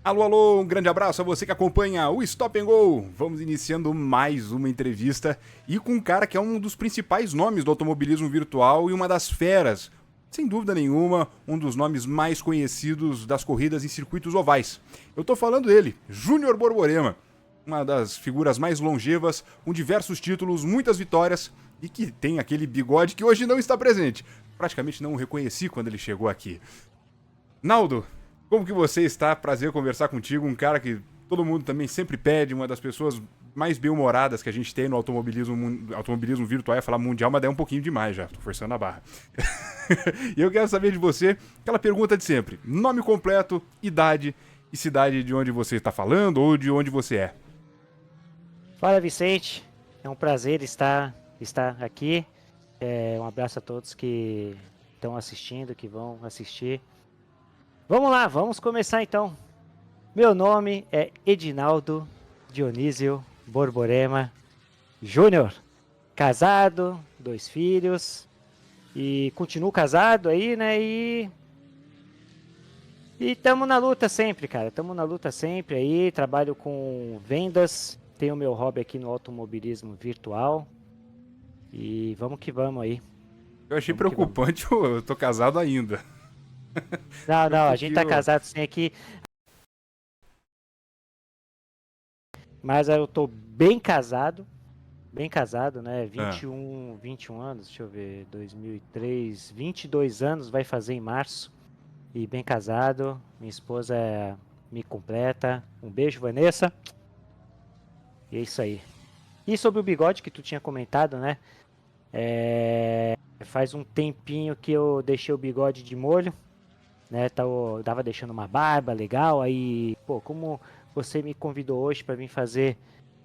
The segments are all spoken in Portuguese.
Alô, alô, um grande abraço a você que acompanha o Stop and Go. Vamos iniciando mais uma entrevista e com um cara que é um dos principais nomes do automobilismo virtual e uma das feras, sem dúvida nenhuma, um dos nomes mais conhecidos das corridas em circuitos ovais. Eu tô falando dele, Júnior Borborema, uma das figuras mais longevas, com diversos títulos, muitas vitórias e que tem aquele bigode que hoje não está presente. Praticamente não o reconheci quando ele chegou aqui. Naldo, como que você está? Prazer conversar contigo, um cara que todo mundo também sempre pede, uma das pessoas mais bem-humoradas que a gente tem no automobilismo virtual. É falar mundial, mas daí é um pouquinho demais já, tô forçando a barra. E eu quero saber de você, aquela pergunta de sempre, nome completo, idade e cidade de onde você está falando ou de onde você é. Fala, Vicente, é um prazer estar aqui. Um abraço a todos que estão assistindo, que vão assistir. Vamos lá, vamos começar então. Meu nome é Edinaldo Dionísio Borborema Júnior, casado, 2 filhos e continuo casado aí, né? E tamo na luta sempre, cara. Tamo na luta sempre aí. Trabalho com vendas, tenho meu hobby aqui no automobilismo virtual e vamos que vamos aí. Eu achei Vamos que vamos. preocupante, eu tô casado ainda. Não, Um não, a gente tá pouquinho. casado sim aqui, mas eu tô bem casado, né? Ah, 21 anos, deixa eu ver, 2003, 22 anos vai fazer em março. E bem casado, minha esposa me completa. Um beijo, Vanessa. E é isso aí. E sobre o bigode que tu tinha comentado, né? Faz um tempinho que eu deixei o bigode de molho, né? Eu tava deixando uma barba legal, aí, pô, como você me convidou hoje para vir fazer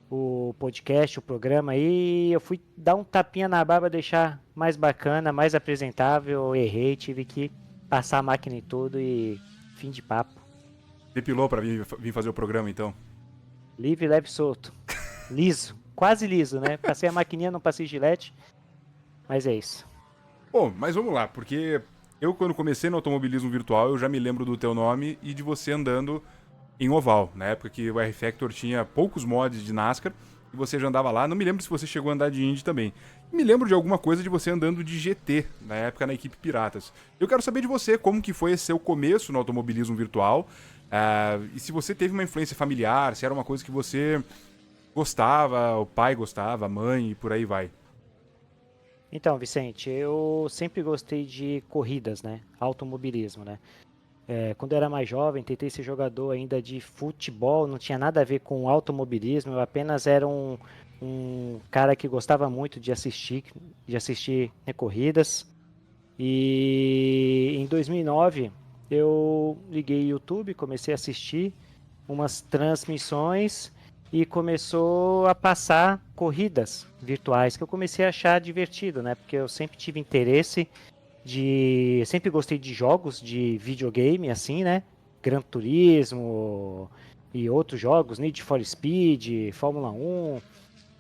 o podcast, o programa aí, eu fui dar um tapinha na barba, deixar mais bacana, mais apresentável, errei, tive que passar a máquina e tudo e fim de papo. depilou pra vir fazer o programa então. Livre, leve, solto. Liso, quase liso, né? Passei a maquininha, não passei gilete, mas é isso. Bom, mas vamos lá, porque eu quando comecei no automobilismo virtual, eu já me lembro do teu nome e de você andando em oval, na época que o R-Factor tinha poucos mods de NASCAR e você já andava lá. Não me lembro se você chegou a andar de Indy também. Me lembro de alguma coisa de você andando de GT, na época na equipe Piratas. Eu quero saber de você como que foi esse seu começo no automobilismo virtual, e se você teve uma influência familiar, se era uma coisa que você gostava, o pai gostava, a mãe e por aí vai. Então, Vicente, eu sempre gostei de corridas, né? Automobilismo, né? Quando eu era mais jovem, tentei ser jogador ainda de futebol, não tinha nada a ver com automobilismo, eu apenas era um cara que gostava muito de assistir, né, corridas. E em 2009 eu liguei o YouTube, comecei a assistir umas transmissões e começou a passar corridas virtuais que eu comecei a achar divertido, né? Porque eu sempre tive interesse sempre gostei de jogos de videogame, assim, né? Gran Turismo e outros jogos, Need for Speed, Fórmula 1.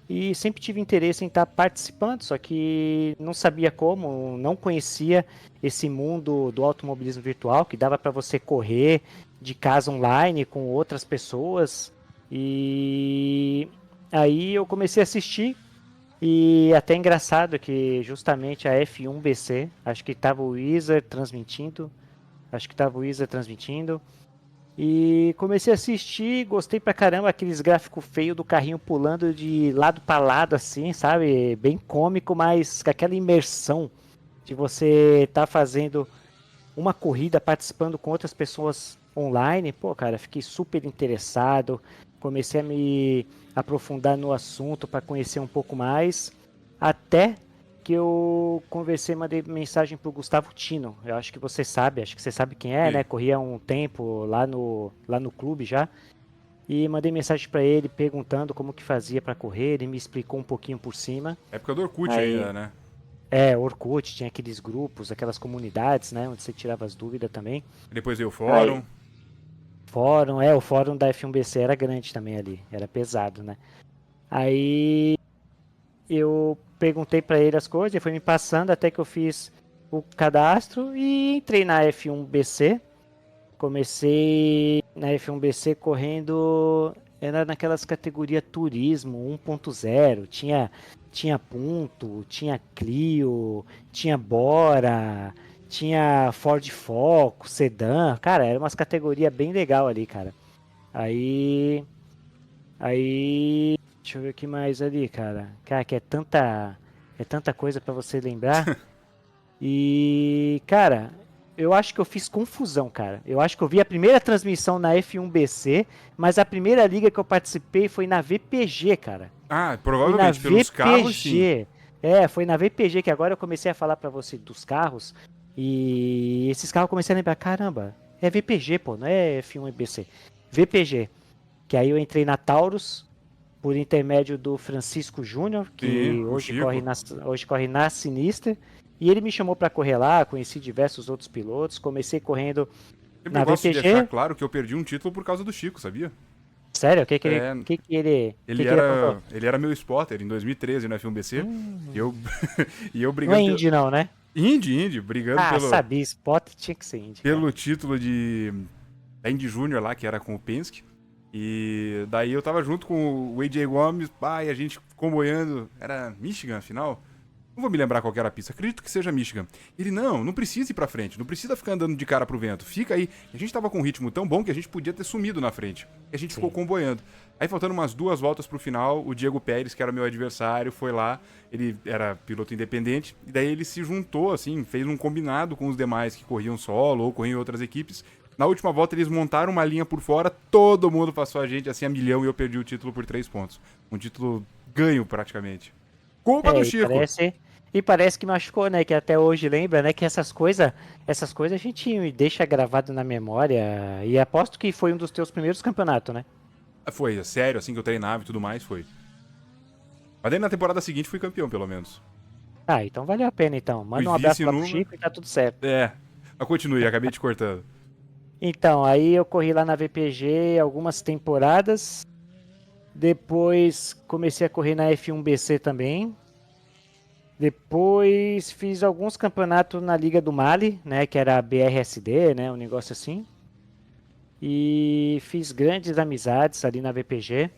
E sempre tive interesse em estar participando, só que não sabia como, não conhecia esse mundo do automobilismo virtual, que dava para você correr de casa online com outras pessoas. E aí eu comecei a assistir e até engraçado que justamente a F1 BC, acho que tava o Wizard transmitindo, e comecei a assistir, gostei pra caramba, aqueles gráficos feios do carrinho pulando de lado pra lado assim, sabe? Bem cômico, mas com aquela imersão de você estar fazendo uma corrida, participando com outras pessoas online. Pô, cara, fiquei super interessado, comecei a me aprofundar no assunto para conhecer um pouco mais, até que eu conversei, mandei mensagem pro Gustavo Tino. Eu acho que você sabe, acho que você sabe quem é, Sim. né? Corria um tempo lá no clube já. E mandei mensagem para ele perguntando como que fazia para correr, ele me explicou um pouquinho por cima. Época do Orkut Aí, ainda, né? Orkut, tinha aqueles grupos, aquelas comunidades, né, onde você tirava as dúvidas também. Depois veio o Aí, fórum. o fórum da F1BC era grande também ali, era pesado, né? Aí eu perguntei para ele as coisas, ele foi me passando até que eu fiz o cadastro e entrei na F1BC. Comecei na F1BC correndo, era naquelas categorias turismo 1.0, tinha Punto, tinha Clio, tinha Bora, tinha Ford Focus, Sedan, cara, era umas categorias bem legal ali, cara. Aí, deixa eu ver o que mais ali, cara. Cara, que é tanta coisa pra você lembrar. E, cara, eu acho que eu fiz confusão, cara. Eu acho que eu vi a primeira transmissão na F1BC, mas a primeira liga que eu participei foi na VPG, cara. Ah, Foi na provavelmente pelos carros, sim. VPG. É, foi na VPG que agora eu comecei a falar pra você dos carros. E esses carros eu comecei a lembrar, caramba, é VPG, pô, não é F1BC. VPG. Que aí eu entrei na Taurus por intermédio do Francisco Júnior, Sim, que o Chico. hoje corre na Sinistra. E ele me chamou para correr lá, conheci diversos outros pilotos, comecei correndo Sempre na gosto de deixar VPG. claro que eu perdi um título por causa do Chico, sabia? Sério, o que que ele, É, que ele aprontou? ele era meu spotter em 2013 no F1BC. E eu, Hum, e eu não é brigando pelo. indie não, né? Indy, brigando Ah, sabia, Spot tinha que ser indie, cara. pelo título de da Indy Júnior lá, que era com o Penske. E daí eu tava junto com o AJ Gomes, pá, e a gente comboiando. Era Michigan, afinal? Não vou me lembrar qual que era a pista, acredito que seja Michigan. Ele, não precisa ir pra frente, não precisa ficar andando de cara pro vento, fica aí. E a gente tava com um ritmo tão bom que a gente podia ter sumido na frente. E a gente ficou Sim. comboiando. Aí faltando umas 2 voltas pro final, o Diego Pérez, que era meu adversário, foi lá. Ele era piloto independente, e daí ele se juntou, assim, fez um combinado com os demais que corriam solo ou corriam em outras equipes. Na última volta eles montaram uma linha por fora, todo mundo passou a gente assim a milhão e eu perdi o título por 3 pontos. Um título ganho praticamente. Culpa do É, Chico. e parece que machucou, né? Que até hoje lembra, né? Que essas coisas a gente deixa gravado na memória. E aposto que foi um dos teus primeiros campeonatos, né? Foi, sério, assim que eu treinava e tudo mais, foi. Mas daí na temporada seguinte fui campeão, pelo menos. Ah, então valeu a pena então. Fui Manda um abraço vice lá pro numa. Chico e tá tudo certo. É. Mas continue, acabei te cortando. Então, aí eu corri lá na VPG algumas temporadas. Depois comecei a correr na F1BC também. Depois fiz alguns campeonatos na Liga do Mali, né? Que era a BRSD, né? Um negócio assim. E fiz grandes amizades ali na VPG.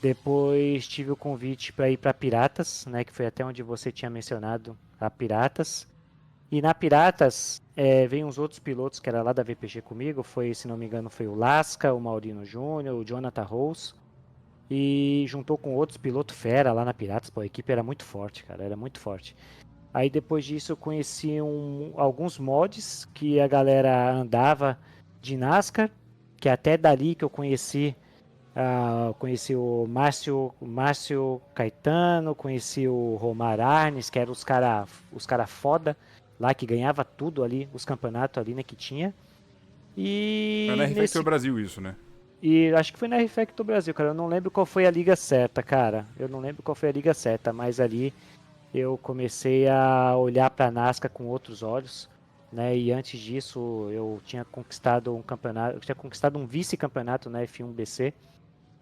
Depois tive o convite para ir para Piratas, né? Que foi até onde você tinha mencionado a Piratas. E na Piratas veio uns outros pilotos que era lá da VPG comigo. Foi, se não me engano, foi o Lasca, o Maurino Júnior, o Jonathan Rose. E juntou com outros pilotos fera lá na Piratas. Pô, a equipe era muito forte, cara. Era muito forte. Aí depois disso eu conheci alguns mods que a galera andava de NASCAR. Que é até dali que eu conheci o Márcio Caetano, conheci o Romar Arnes, que eram os cara foda lá, que ganhava tudo ali, os campeonatos ali, né, que tinha. Foi na E R-Factor nesse. Brasil isso, né? E acho que foi na R-Factor Brasil, cara. Eu não lembro qual foi a liga certa, cara. Eu não lembro qual foi a liga certa, mas ali eu comecei a olhar pra NASCAR com outros olhos. Né, e antes disso eu tinha conquistado um campeonato, eu tinha conquistado um vice-campeonato na F1BC.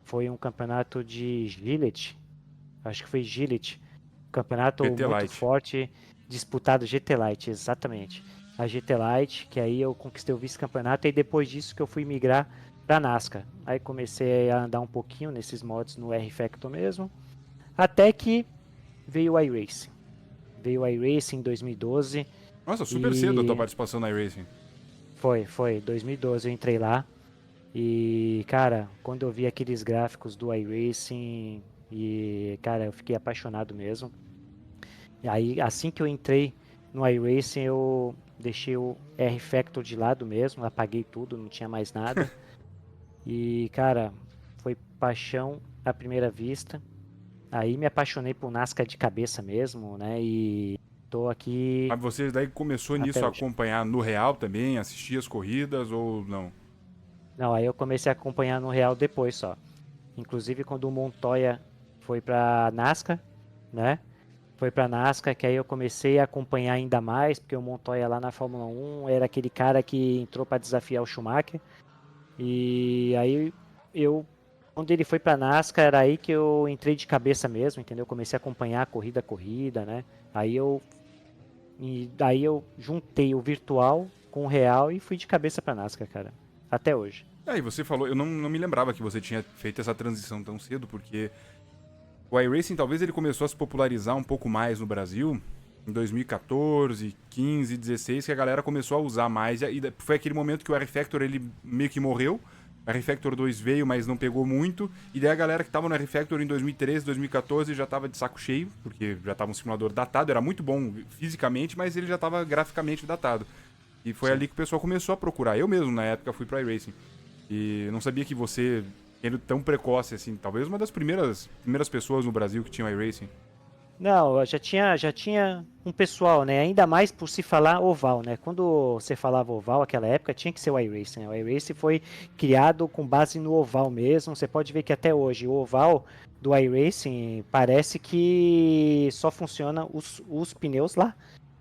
Foi um campeonato de Gillette, acho que foi Gillette. Campeonato GT muito Light. forte, disputado GT Light, exatamente. A GT Light, que aí eu conquistei o vice-campeonato e depois disso que eu fui migrar para NASCAR. Aí comecei a andar um pouquinho nesses mods no R-Factor mesmo, até que veio o iRacing. Veio o iRacing em 2012 Nossa, super cedo a tua e participação na iRacing. foi, 2012 eu entrei lá. E, cara, quando eu vi aqueles gráficos do iRacing, e, cara, eu fiquei apaixonado mesmo. E aí, assim que eu entrei no iRacing, eu deixei o R-Factor de lado mesmo, apaguei tudo, não tinha mais nada. E, cara, foi paixão à primeira vista. Aí me apaixonei por NASCAR de cabeça mesmo, né? E tô aqui Mas você daí começou até nisso a hoje. acompanhar no real também, assistir as corridas ou não? Não, aí eu comecei a acompanhar no real depois só. Inclusive quando o Montoya foi pra NASCAR, né? Foi pra NASCAR que aí eu comecei a acompanhar ainda mais, porque o Montoya lá na Fórmula 1 era aquele cara que entrou para desafiar o Schumacher. E aí eu, quando ele foi pra NASCAR, era aí que eu entrei de cabeça mesmo, entendeu? Comecei a acompanhar a corrida, né? Daí eu juntei o virtual com o real e fui de cabeça pra NASCAR, cara. Até hoje. Aí você falou, eu não me lembrava que você tinha feito essa transição tão cedo, porque o iRacing talvez ele começou a se popularizar um pouco mais no Brasil em 2014, 15, 16, que a galera começou a usar mais. E foi aquele momento que o R-Factor ele meio que morreu. O R-Factor 2 veio, mas não pegou muito. E daí a galera que tava no R-Factor em 2013, 2014 já tava de saco cheio, porque já tava um simulador datado. Era muito bom fisicamente, mas ele já tava graficamente datado. E foi ali que o pessoal começou a procurar. Eu mesmo, na época, fui pro iRacing. E não sabia que você, sendo tão precoce assim, talvez uma das primeiras pessoas no Brasil que tinha o iRacing. Não, já tinha um pessoal, né? Ainda mais por se falar oval, né? Quando você falava oval, naquela época, tinha que ser o iRacing, né? O iRacing foi criado com base no oval mesmo. Você pode ver que até hoje o oval do iRacing parece que só funciona os pneus lá.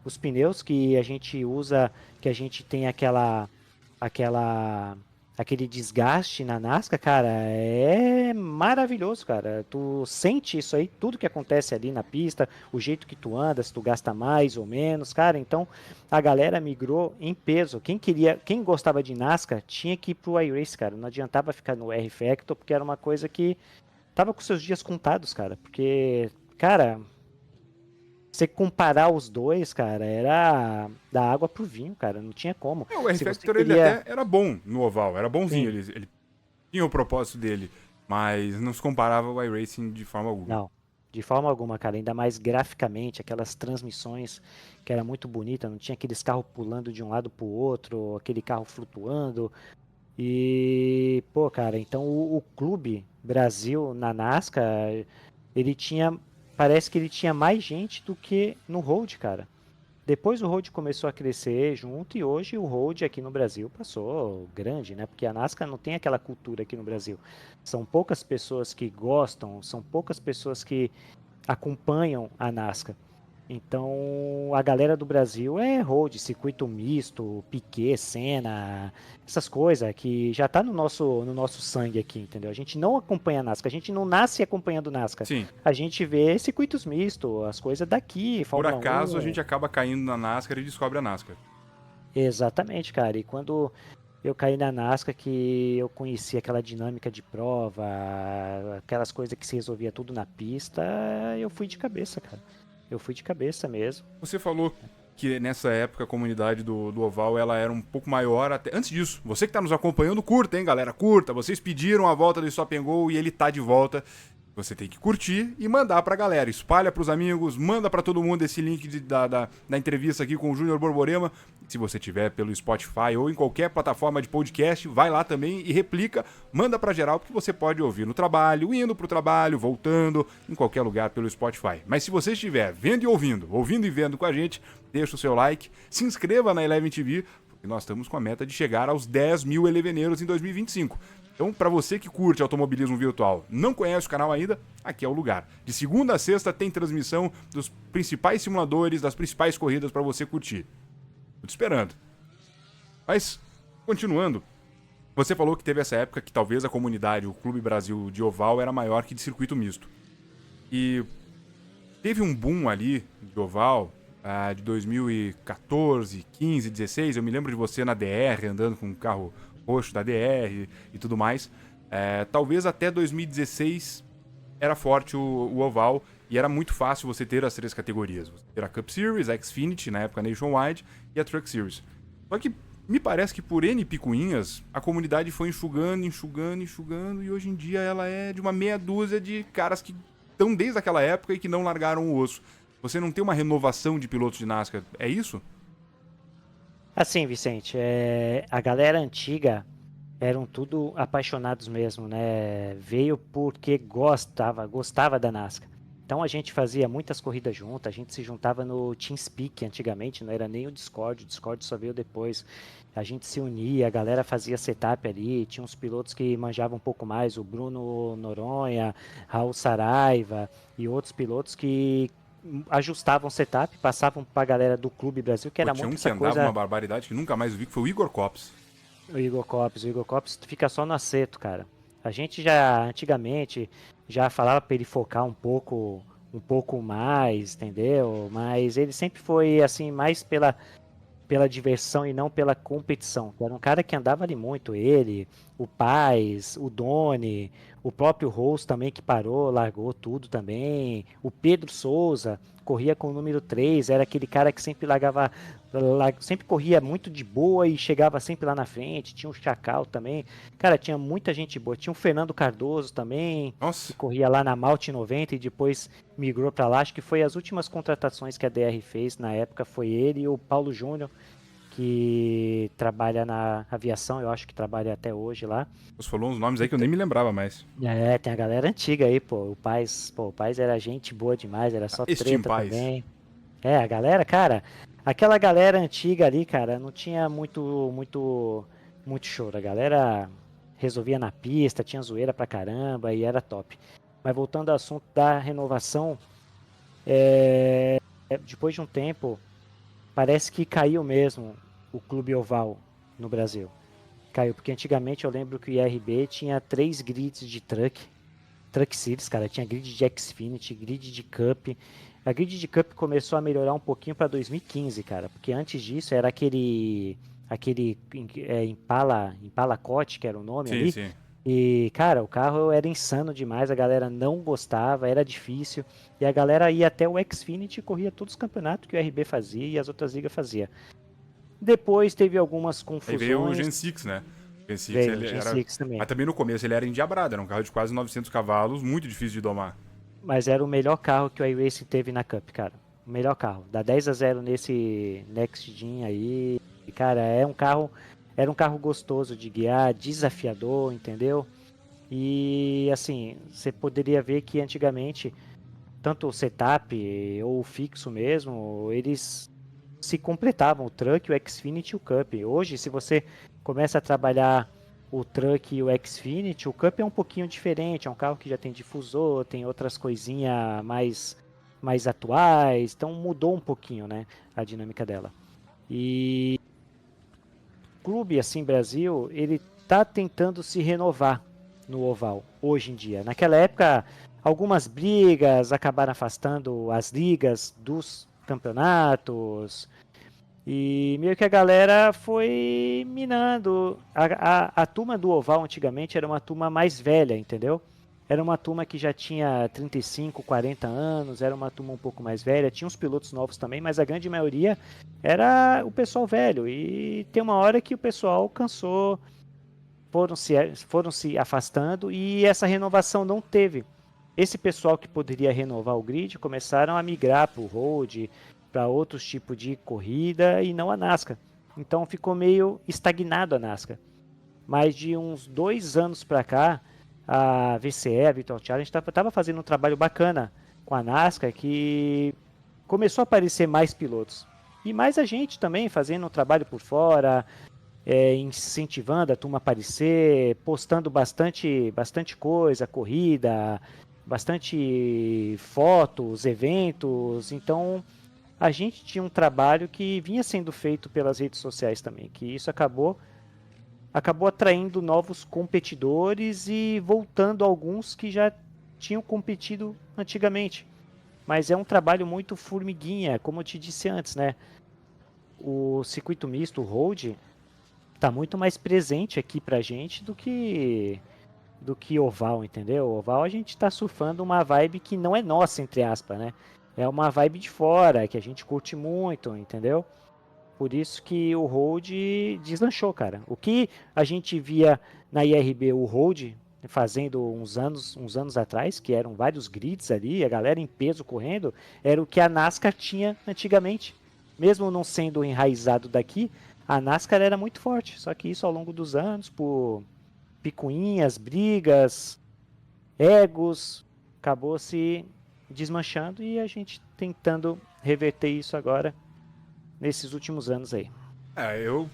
Os pneus que a gente usa, que a gente tem aquela aquele desgaste na NASCAR, cara, é maravilhoso, cara. Tu sente isso aí, tudo que acontece ali na pista, o jeito que tu anda, se tu gasta mais ou menos, cara. Então, a galera migrou em peso. Quem gostava de NASCAR tinha que ir pro iRace, cara. Não adiantava ficar no R-Factor, porque era uma coisa que tava com seus dias contados, cara. Porque, cara, você comparar os dois, cara, era da água pro vinho, cara. Não tinha como. O Se você R-Factor ele queria. até era bom no oval, era bonzinho, Sim, ele tinha o propósito dele, mas não se comparava ao iRacing de forma alguma. não, de forma alguma, cara. Ainda mais graficamente, aquelas transmissões que era muito bonita, não tinha aqueles carros pulando de um lado pro outro, aquele carro flutuando. E, pô, cara, então o Clube Brasil na NASCAR, ele tinha, parece que ele tinha mais gente do que no Road, cara. Depois o Road começou a crescer junto e hoje o Road aqui no Brasil passou grande, né? Porque a NASCAR não tem aquela cultura aqui no Brasil. São poucas pessoas que gostam, são poucas pessoas que acompanham a NASCAR. Então, a galera do Brasil é road, circuito misto, Piquet, Senna, essas coisas que já tá no nosso sangue aqui, entendeu? A gente não acompanha a NASCAR, a gente não nasce acompanhando NASCAR. Sim, A gente vê circuitos mistos, as coisas daqui, por Fórmula acaso a 1. gente acaba caindo na NASCAR e descobre a NASCAR. Exatamente, cara. E quando eu caí na NASCAR, que eu conheci aquela dinâmica de prova, aquelas coisas que se resolvia tudo na pista, eu fui de cabeça, cara. Eu fui de cabeça mesmo. Você falou que nessa época a comunidade do Oval ela era um pouco maior até. Antes disso, você que está nos acompanhando, curta, hein, galera? Curta. Vocês pediram a volta do Stop and Go e ele tá de volta. Você tem que curtir e mandar pra galera. Espalha pros amigos, manda pra todo mundo esse link da entrevista aqui com o Júnior Borborema. Se você tiver pelo Spotify ou em qualquer plataforma de podcast, vai lá também e replica, manda pra geral, porque você pode ouvir no trabalho, indo pro trabalho, voltando, em qualquer lugar pelo Spotify. Mas se você estiver vendo e ouvindo e vendo com a gente, deixa o seu like, se inscreva na Eleven TV, porque nós estamos com a meta de chegar aos 10 mil eleveneiros em 2025. Então, para você que curte automobilismo virtual, não conhece o canal ainda, aqui é o lugar. De segunda a sexta tem transmissão dos principais simuladores, das principais corridas para você curtir. Tô te esperando. Mas, continuando, você falou que teve essa época que talvez a comunidade, o Clube Brasil de oval era maior que de circuito misto. E teve um boom ali de oval de 2014, 15, 16. Eu me lembro de você na DR, andando com um carro roxo da DR e tudo mais. Talvez até 2016 era forte o oval e era muito fácil você ter as três categorias. Você ter a Cup Series, a Xfinity, na época Nationwide, e a Truck Series. Só que me parece que por N picuinhas, a comunidade foi enxugando e hoje em dia ela é de uma meia dúzia de caras que estão desde aquela época e que não largaram o osso. Você não tem uma renovação de pilotos de NASCAR, é isso? Assim, Vicente, a galera antiga eram tudo apaixonados mesmo, né? Veio porque gostava da NASCAR. Então a gente fazia muitas corridas juntas, a gente se juntava no TeamSpeak antigamente, não era nem o Discord só veio depois. A gente se unia, a galera fazia setup ali, tinha uns pilotos que manjavam um pouco mais, o Bruno Noronha, Raul Saraiva e outros pilotos que ajustavam o setup, passavam para a galera do Clube Brasil, que Pô, era tinha muito um que essa andava uma coisa. barbaridade que nunca mais vi, que foi o Igor Copps. O Igor Copps fica só no acerto, cara. A gente já antigamente já falava para ele focar um pouco mais, entendeu? Mas ele sempre foi assim mais pela diversão e não pela competição. Era um cara que andava ali muito, ele, o Paz, o Doni, o próprio Rose também que parou, largou tudo também. O Pedro Souza corria com o número 3, era aquele cara que sempre sempre corria muito de boa e chegava sempre lá na frente. Tinha o Chacal também. Cara, tinha muita gente boa. Tinha o Fernando Cardoso também, que Nossa, corria lá na Malte 90 e depois migrou para lá. Acho que foi as últimas contratações que a DR fez na época, foi ele e o Paulo Júnior, que trabalha na aviação, eu acho que trabalha até hoje lá. você falou uns nomes aí que eu nem me lembrava mais. É, tem a galera antiga aí, pô. O Paz era gente boa demais, era só Steam treta Paz. também. É, a galera, cara, aquela galera antiga ali, cara, não tinha muito choro. A galera resolvia na pista, tinha zoeira pra caramba e era top. Mas voltando ao assunto da renovação, depois de um tempo, parece que caiu mesmo o Clube Oval no Brasil. Caiu, porque antigamente eu lembro que o IRB tinha 3 grids de Truck Series, cara. Tinha grid de Xfinity, grid de Cup. A grid de Cup começou a melhorar um pouquinho para 2015, cara. Porque antes disso era aquele Impala Cote, que era o nome Sim, ali. sim. E, cara, o carro era insano demais, a galera não gostava, era difícil. E a galera ia até o Xfinity e corria todos os campeonatos que o RB fazia e as outras ligas fazia. Depois teve algumas Aí veio o confusões. Gen 6, né? O Gen 6 Veio o ele Gen era. 6 também. Mas também no começo ele era endiabrado, era um carro de quase 900 cavalos, muito difícil de domar. Mas era o melhor carro que o iRacing teve na Cup, cara. O melhor carro. Dá 10-0 nesse Next Gen aí. E, cara, era um carro gostoso de guiar, desafiador, entendeu? E assim, você poderia ver que antigamente, tanto o setup ou o fixo mesmo, eles se completavam, o Truck, o Xfinity e o Cup. Hoje, se você começa a trabalhar o Truck e o Xfinity, o Cup é um pouquinho diferente, é um carro que já tem difusor, tem outras coisinhas mais atuais, então mudou um pouquinho, né, a dinâmica dela. E o clube, assim, Brasil, ele tá tentando se renovar no oval, hoje em dia. Naquela época, algumas brigas acabaram afastando as ligas dos campeonatos, e meio que a galera foi minando. A turma do Oval antigamente era uma turma mais velha, entendeu? Era uma turma que já tinha 35, 40 anos, era uma turma um pouco mais velha. Tinha uns pilotos novos também, mas a grande maioria era o pessoal velho. E tem uma hora que o pessoal cansou, foram se afastando e essa renovação não teve. Esse pessoal que poderia renovar o grid começaram a migrar para o road, para outros tipos de corrida e não a NASCAR. Então ficou meio estagnado a NASCAR. Mas de uns 2 anos para cá, a VCE, a Virtual Challenge, estava fazendo um trabalho bacana com a NASCAR que começou a aparecer mais pilotos. E mais a gente também fazendo um trabalho por fora, incentivando a turma a aparecer, postando bastante coisa, corrida, bastante fotos, eventos. Então, a gente tinha um trabalho que vinha sendo feito pelas redes sociais também, que isso acabou atraindo novos competidores e voltando alguns que já tinham competido antigamente. Mas é um trabalho muito formiguinha, como eu te disse antes, né? O circuito misto, o road, tá muito mais presente aqui pra gente do que oval, entendeu? Oval a gente tá surfando uma vibe que não é nossa, entre aspas, né? É uma vibe de fora, que a gente curte muito, entendeu? Por isso que o Road deslanchou, cara. O que a gente via na IRB, o Road fazendo uns anos atrás, que eram vários grids ali, a galera em peso correndo, era o que a NASCAR tinha antigamente. Mesmo não sendo enraizado daqui, a NASCAR era muito forte. Só que isso ao longo dos anos, por picuinhas, brigas, egos, acabou se desmanchando e a gente tentando reverter isso agora nesses últimos anos aí. Eu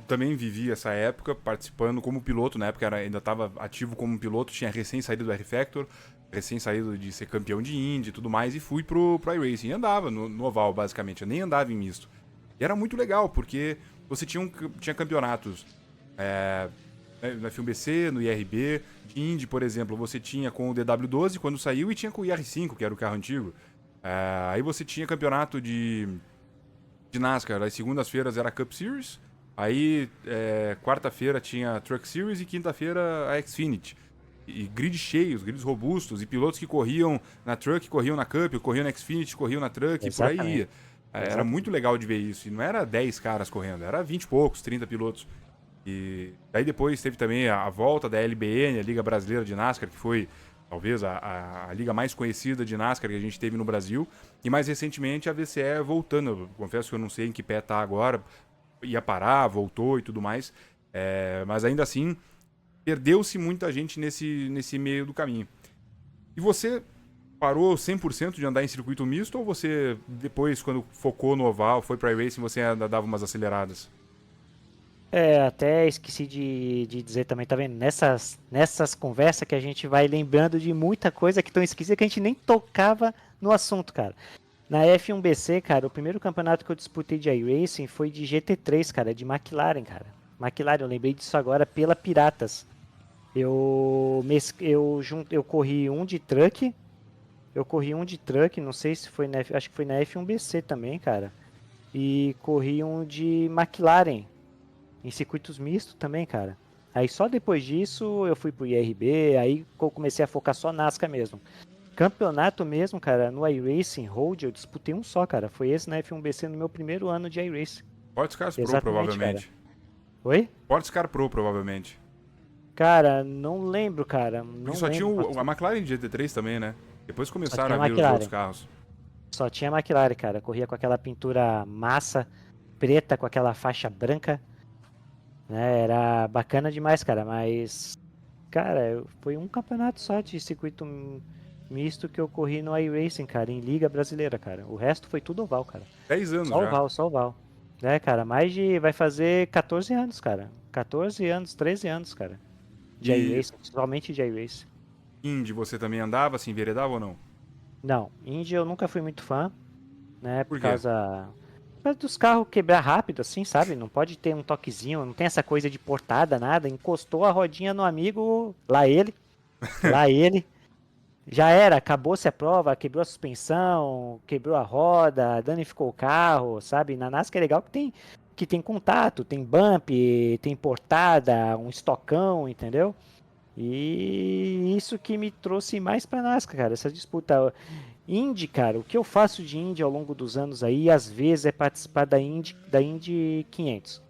também vivi essa época participando como piloto, na época ainda estava ativo como piloto, tinha recém saído do R-Factor, recém saído de ser campeão de Indy e tudo mais, e fui pro iRacing. E andava no oval, basicamente, eu nem andava em misto. E era muito legal, porque você tinha campeonatos no FUBC, no IRB, de Indy, por exemplo, você tinha com o DW12 quando saiu e tinha com o IR5, que era o carro antigo. Aí você tinha campeonato de NASCAR, as segundas-feiras era Cup Series, Aí, quarta-feira tinha Truck Series e quinta-feira a Xfinity. E grids cheios, grids robustos, e pilotos que corriam na Truck, corriam na Cup, corriam na Xfinity, corriam na Truck, e por aí ia. Exatamente. Era muito Exatamente. legal de ver isso. E não era 10 caras correndo, era 20 e poucos, 30 pilotos. E daí depois teve também a volta da LBN, a Liga Brasileira de NASCAR, que foi talvez a liga mais conhecida de NASCAR que a gente teve no Brasil. E mais recentemente a VCE voltando. Eu confesso que eu não sei em que pé tá agora. Ia parar, voltou e tudo mais. Mas ainda assim, perdeu-se muita gente nesse meio do caminho. E você parou 100% de andar em circuito misto ou você, depois, quando focou no oval, foi para iRacing, você ainda dava umas aceleradas? Até esqueci de dizer também, tá vendo? Nessas conversas que a gente vai lembrando de muita coisa que tão esquisita que a gente nem tocava no assunto, cara. Na F1BC, cara, o primeiro campeonato que eu disputei de iRacing foi de GT3, cara, de McLaren, cara. McLaren, eu lembrei disso agora pela Piratas. Eu corri um de truck, não sei se foi acho que foi na F1BC também, cara. E corri um de McLaren, em circuitos mistos também, cara. Aí só depois disso eu fui pro IRB, aí eu comecei a focar só NASCAR mesmo. Campeonato mesmo, cara, no iRacing Road eu disputei um só, cara. Foi esse na F1BC no meu primeiro ano de iRacing. Sports Pro, Exatamente, cara. provavelmente. Oi? Sports Pro, provavelmente. Cara, não lembro, cara. Porque Não só tinha lembro. a McLaren de GT3 também, né? Depois Só começaram tinha a vir os outros McLaren. carros. Só tinha McLaren, cara. Corria com aquela pintura massa, preta, com aquela faixa branca. Né? Era bacana demais, cara. Mas, cara, foi um campeonato só de circuito misto que eu corri no iRacing, cara, em Liga Brasileira, cara. O resto foi tudo oval, cara. 10 anos Só já. oval, só oval. É, cara, vai fazer 14 anos, cara. 14 anos, 13 anos, cara. De E iRacing, somente de iRacing. Indy, você também andava, se enveredava ou não? Não, Indy eu nunca fui muito fã, né, Por quê? por causa dos carros quebrar rápido, assim, sabe? Não pode ter um toquezinho, não tem essa coisa de portada, nada. Encostou a rodinha no amigo, lá ele. Já era, acabou-se a prova, quebrou a suspensão, quebrou a roda, danificou o carro, sabe? Na NASCAR é legal que tem contato, tem bump, tem portada, um estocão, entendeu? E isso que me trouxe mais pra NASCAR, cara, essa disputa. Indy, cara, o que eu faço de Indy ao longo dos anos aí, às vezes é participar da Indy 500.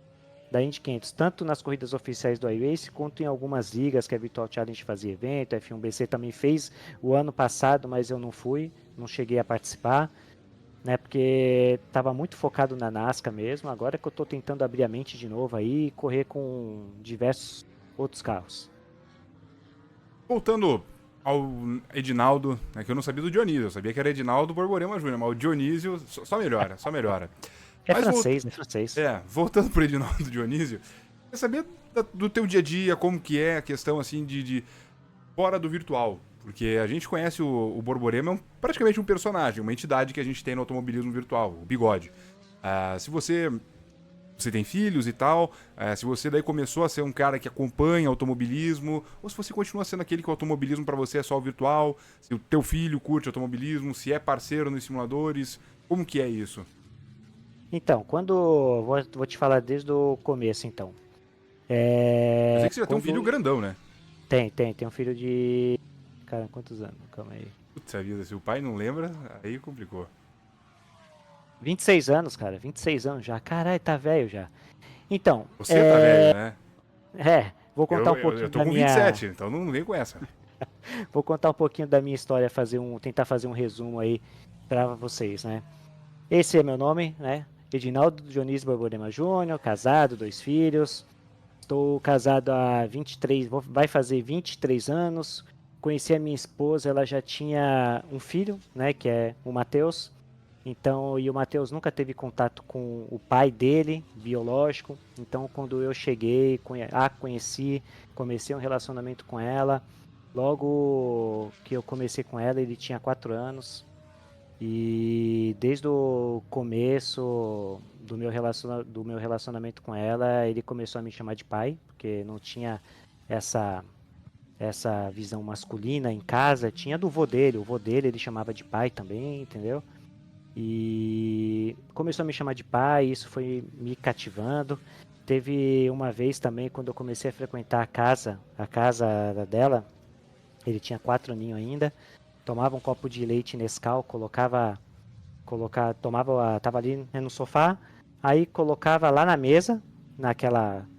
Da Indy 500, tanto nas corridas oficiais do iRace, quanto em algumas ligas que a Virtual Challenge fazia evento, a F1BC também fez o ano passado, mas eu não fui, não cheguei a participar, né, porque estava muito focado na NASCAR mesmo, agora que eu estou tentando abrir a mente de novo aí e correr com diversos outros carros. Voltando ao Edinaldo, né, que eu não sabia do Dionísio, eu sabia que era Edinaldo Borborema Júnior, mas o Dionísio só melhora, só melhora. É Mas francês, é francês. voltando pro Edinaldo Dionísio, quer saber do teu dia a dia, como que é a questão assim de fora do virtual. Porque a gente conhece o Borborema, praticamente um personagem, uma entidade que a gente tem no automobilismo virtual, o Bigode. Se você tem filhos e tal, se você daí começou a ser um cara que acompanha automobilismo, ou se você continua sendo aquele que o automobilismo para você é só o virtual, se o teu filho curte automobilismo, se é parceiro nos simuladores, como que é isso? Então, vou te falar desde o começo, então. Eu sei que você já tem um filho Quando grandão, né? tem um filho de. Cara, quantos anos? Calma aí. Putz, a vida, se o pai não lembra, aí complicou. 26 anos, cara. 26 anos já. Caralho, tá velho já. Então, Você tá velho, né? vou contar um Eu pouquinho tô da com minha. 27, então não vem com essa. Vou contar um pouquinho da minha história, tentar fazer um resumo aí pra vocês, né? Esse é meu nome, né? Edinaldo Dionísio Borborema Júnior, casado, 2 filhos. Estou casado há 23, vai fazer 23 anos. Conheci a minha esposa, ela já tinha um filho, né, que é o Matheus. Então, e o Matheus nunca teve contato com o pai dele, biológico. Então, quando eu cheguei, conheci, comecei um relacionamento com ela. Logo que eu comecei com ela, ele tinha 4 anos. E desde o começo do meu relacionamento com ela, ele começou a me chamar de pai, porque não tinha essa essa visão masculina em casa, tinha do vô dele, o vô dele ele chamava de pai também, entendeu? E começou a me chamar de pai, isso foi me cativando. teve uma vez também, quando eu comecei a frequentar a casa dela, ele tinha 4 aninhos ainda, tomava um copo de leite Nescau, tava ali, né, no sofá, aí colocava lá na mesa,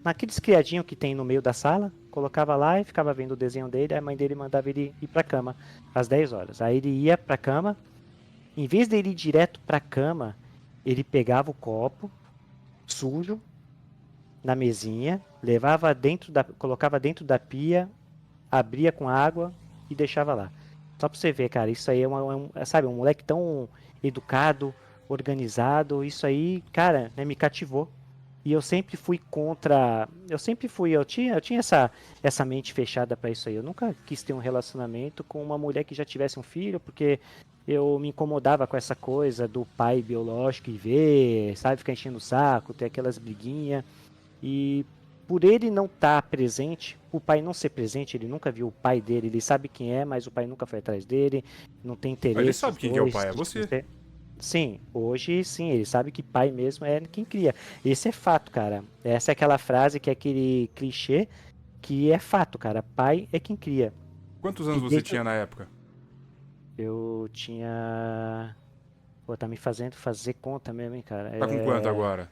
naqueles criadinho que tem no meio da sala, colocava lá e ficava vendo o desenho dele, aí a mãe dele mandava ele ir pra cama, às 10 horas. Aí ele ia pra cama, em vez dele ir direto pra cama, ele pegava o copo, sujo, na mesinha, colocava dentro da pia, abria com água e deixava lá. Só pra você ver, cara, isso aí sabe, um moleque tão educado, organizado, isso aí, cara, né, me cativou. E eu sempre fui contra, eu tinha essa mente fechada pra isso aí. Eu nunca quis ter um relacionamento com uma mulher que já tivesse um filho, porque eu me incomodava com essa coisa do pai biológico e ver, sabe, ficar enchendo o saco, ter aquelas briguinhas. E por ele não estar presente, o pai não ser presente, ele nunca viu o pai dele, ele sabe quem é, mas o pai nunca foi atrás dele, não tem Ele interesse sabe os quem que é o dois. pai, é você. Sim, hoje sim, ele sabe que pai mesmo é quem cria. Esse é fato, cara. Essa é aquela frase que é aquele clichê que é fato, cara. Pai é quem cria. Quantos E anos você desde tinha na época? eu tinha. Pô, tá me fazendo fazer conta mesmo, hein, cara. Tá com quanto agora?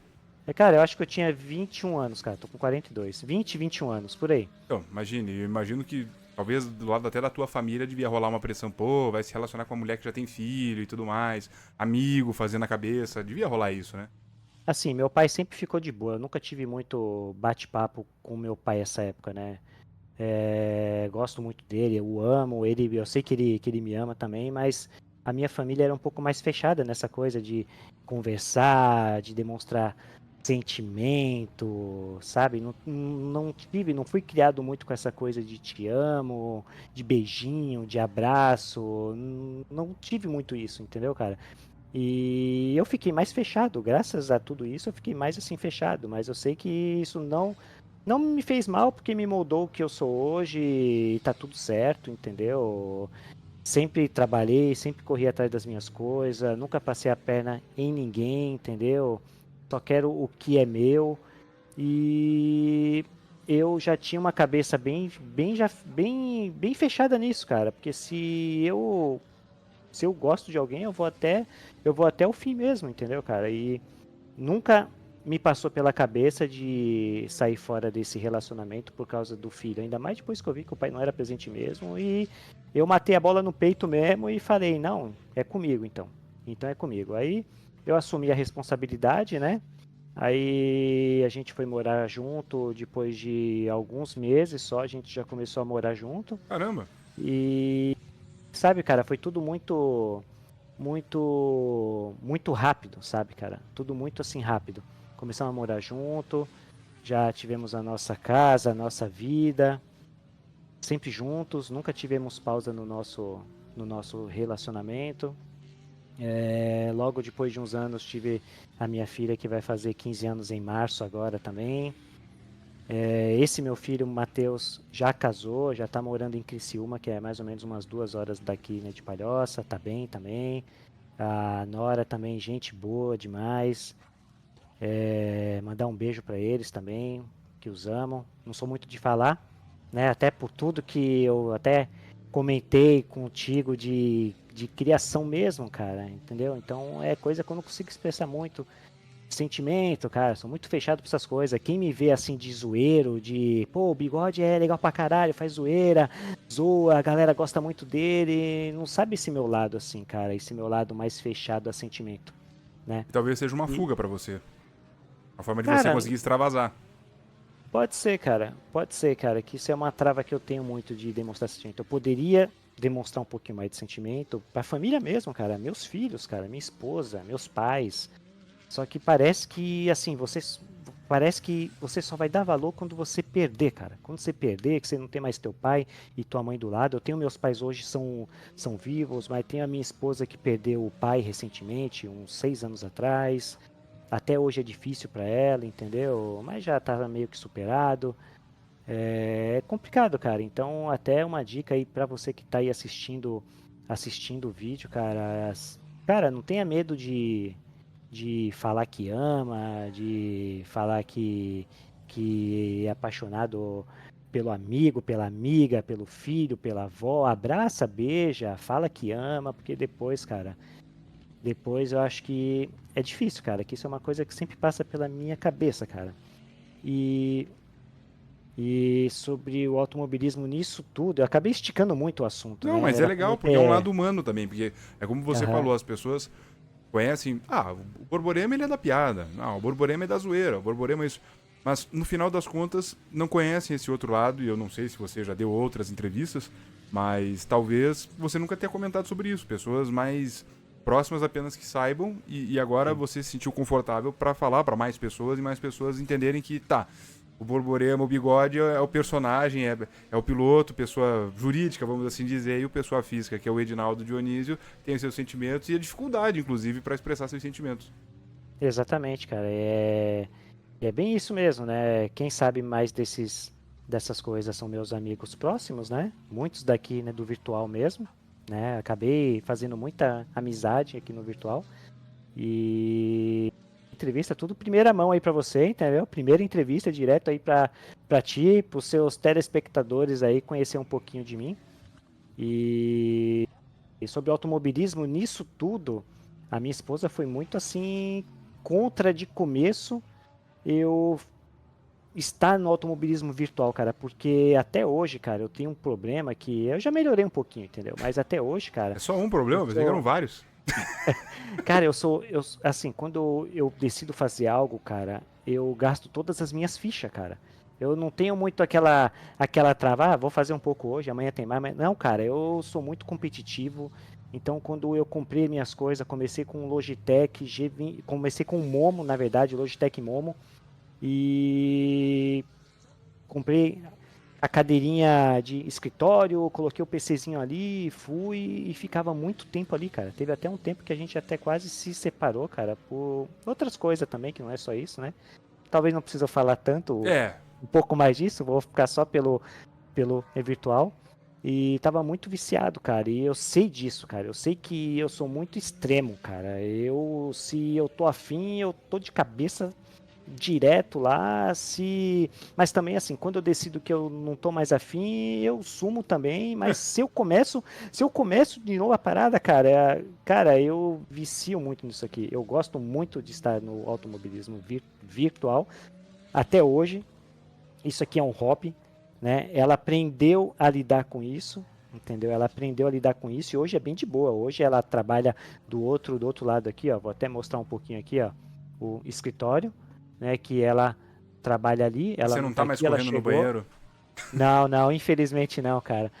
Cara, eu acho que eu tinha 21 anos, cara. Tô com 42. 20, 21 anos, por aí. Então, imagine, eu imagino que talvez do lado até da tua família devia rolar uma pressão, pô, vai se relacionar com uma mulher que já tem filho e tudo mais, amigo fazendo a cabeça, devia rolar isso, né? Assim, meu pai sempre ficou de boa. Eu nunca tive muito bate-papo com meu pai essa época, né? Gosto muito dele, eu o amo, eu sei que ele me ama também, mas a minha família era um pouco mais fechada nessa coisa de conversar, de demonstrar sentimento, sabe? Não fui criado muito com essa coisa de te amo, de beijinho, de abraço, não tive muito isso, entendeu, cara? E eu fiquei mais fechado, graças a tudo isso, eu fiquei mais assim fechado, mas eu sei que isso não me fez mal porque me moldou o que eu sou hoje e tá tudo certo, entendeu? Sempre trabalhei, sempre corri atrás das minhas coisas, nunca passei a perna em ninguém, entendeu? Só quero o que é meu e eu já tinha uma cabeça bem fechada nisso, cara, porque se eu gosto de alguém, eu vou até o fim mesmo, entendeu, cara? E nunca me passou pela cabeça de sair fora desse relacionamento por causa do filho, ainda mais depois que eu vi que o pai não era presente mesmo e eu matei a bola no peito mesmo e falei, não, é comigo então. Então é comigo. Aí eu assumi a responsabilidade, né? Aí a gente foi morar junto, depois de alguns meses só, a gente já começou a morar junto. Caramba. E sabe, cara, foi tudo muito rápido, sabe, cara? Tudo muito assim rápido. Começamos a morar junto, já tivemos a nossa casa, a nossa vida, sempre juntos, nunca tivemos pausa no nosso relacionamento. Logo depois de uns anos tive a minha filha que vai fazer 15 anos em março agora também. Esse meu filho, Matheus, já casou, já tá morando em Criciúma, que é mais ou menos umas 2 horas daqui, né, de Palhoça, tá bem também. A Nora também, gente boa demais. Mandar um beijo para eles também, que os amo. Não sou muito de falar, né? Até por tudo que eu até comentei contigo de criação mesmo, cara, entendeu? Então é coisa que eu não consigo expressar muito. Sentimento, cara, sou muito fechado pra essas coisas. Quem me vê assim de zoeiro, de pô, o bigode é legal pra caralho, faz zoeira, zoa, a galera gosta muito dele, não sabe esse meu lado assim, cara, esse meu lado mais fechado a sentimento, né? E talvez seja uma E, fuga pra você. Uma forma de você cara, conseguir extravasar. pode ser, cara, que isso é uma trava que eu tenho muito de demonstrar sentimento. Eu poderia demonstrar um pouquinho mais de sentimento pra família mesmo, cara, meus filhos, cara, minha esposa, meus pais. Só que parece que você só vai dar valor quando você perder, cara. Quando você perder, que você não tem mais teu pai e tua mãe do lado. Eu tenho meus pais hoje são vivos, mas tenho a minha esposa que perdeu o pai recentemente, uns 6 anos atrás. Até hoje é difícil para ela, entendeu? Mas já tá meio que superado. É complicado, cara. Então, até uma dica aí para você que tá aí assistindo o vídeo, cara. Cara, não tenha medo de falar que ama, de falar que é apaixonado pelo amigo, pela amiga, pelo filho, pela avó, abraça, beija, fala que ama, porque depois, cara, depois eu acho que é difícil, cara, que isso é uma coisa que sempre passa pela minha cabeça, cara. E, e sobre o automobilismo nisso tudo, eu acabei esticando muito o assunto, Não, né? mas é Era pra legal, mim porque é um ter... lado humano também, porque é como você Aham, falou, as pessoas conhecem, o Borborema ele é da piada, não, o Borborema é da zoeira, o Borborema é isso. Mas no final das contas, não conhecem esse outro lado, e eu não sei se você já deu outras entrevistas, mas talvez você nunca tenha comentado sobre isso. Pessoas mais próximas apenas que saibam, e agora sim. você se sentiu confortável para falar para mais pessoas e mais pessoas entenderem que, tá, o Borborema, o Bigode é o personagem, é o piloto, pessoa jurídica, vamos assim dizer, e o pessoa física, que é o Edinaldo Dionísio, tem os seus sentimentos e a dificuldade, inclusive, para expressar seus sentimentos. Exatamente, cara. É bem isso mesmo, né? Quem sabe mais dessas coisas são meus amigos próximos, né? Muitos daqui, né, do virtual mesmo, né? Acabei fazendo muita amizade aqui no virtual e entrevista tudo primeira mão aí pra você, entendeu? Primeira entrevista direto aí pra ti, pros seus telespectadores aí conhecer um pouquinho de mim. E, e sobre automobilismo, nisso tudo, a minha esposa foi muito assim contra de começo eu estar no automobilismo virtual, cara, porque até hoje, cara, eu tenho um problema que eu já melhorei um pouquinho, entendeu? Mas até hoje, É cara, só um eu problema, pensei que eram sou, vários. cara, assim, quando eu decido fazer algo, cara, eu gasto todas as minhas fichas, cara. Eu não tenho muito aquela trava, vou fazer um pouco hoje, amanhã tem mais, mas não, cara, eu sou muito competitivo. Então, quando eu comprei minhas coisas, comecei com o Logitech G20, comecei com o Momo, na verdade, Logitech Momo, e comprei a cadeirinha de escritório, coloquei o PCzinho ali, fui e ficava muito tempo ali, cara. Teve até um tempo que a gente até quase se separou, cara, por outras coisas também, que não é só isso, né? Talvez não precisa falar tanto, É, um pouco mais disso, vou ficar só pelo virtual. E tava muito viciado, cara. E eu sei disso, cara. Eu sei que eu sou muito extremo, cara. Se eu tô afim, eu tô de cabeça direto lá, se, mas também assim, quando eu decido que eu não tô mais afim, eu sumo também, mas se eu começo de novo a parada, cara, eu vicio muito nisso aqui. Eu gosto muito de estar no automobilismo virtual até hoje. Isso aqui é um hobby, né? Ela aprendeu a lidar com isso, entendeu? Ela aprendeu a lidar com isso e hoje é bem de boa. Hoje ela trabalha do outro lado aqui, ó. Vou até mostrar um pouquinho aqui, ó, o escritório, né? Que ela trabalha ali. Ela você não não tá tá mais aqui, ela correndo no chegou. banheiro? Não, não, infelizmente não, cara.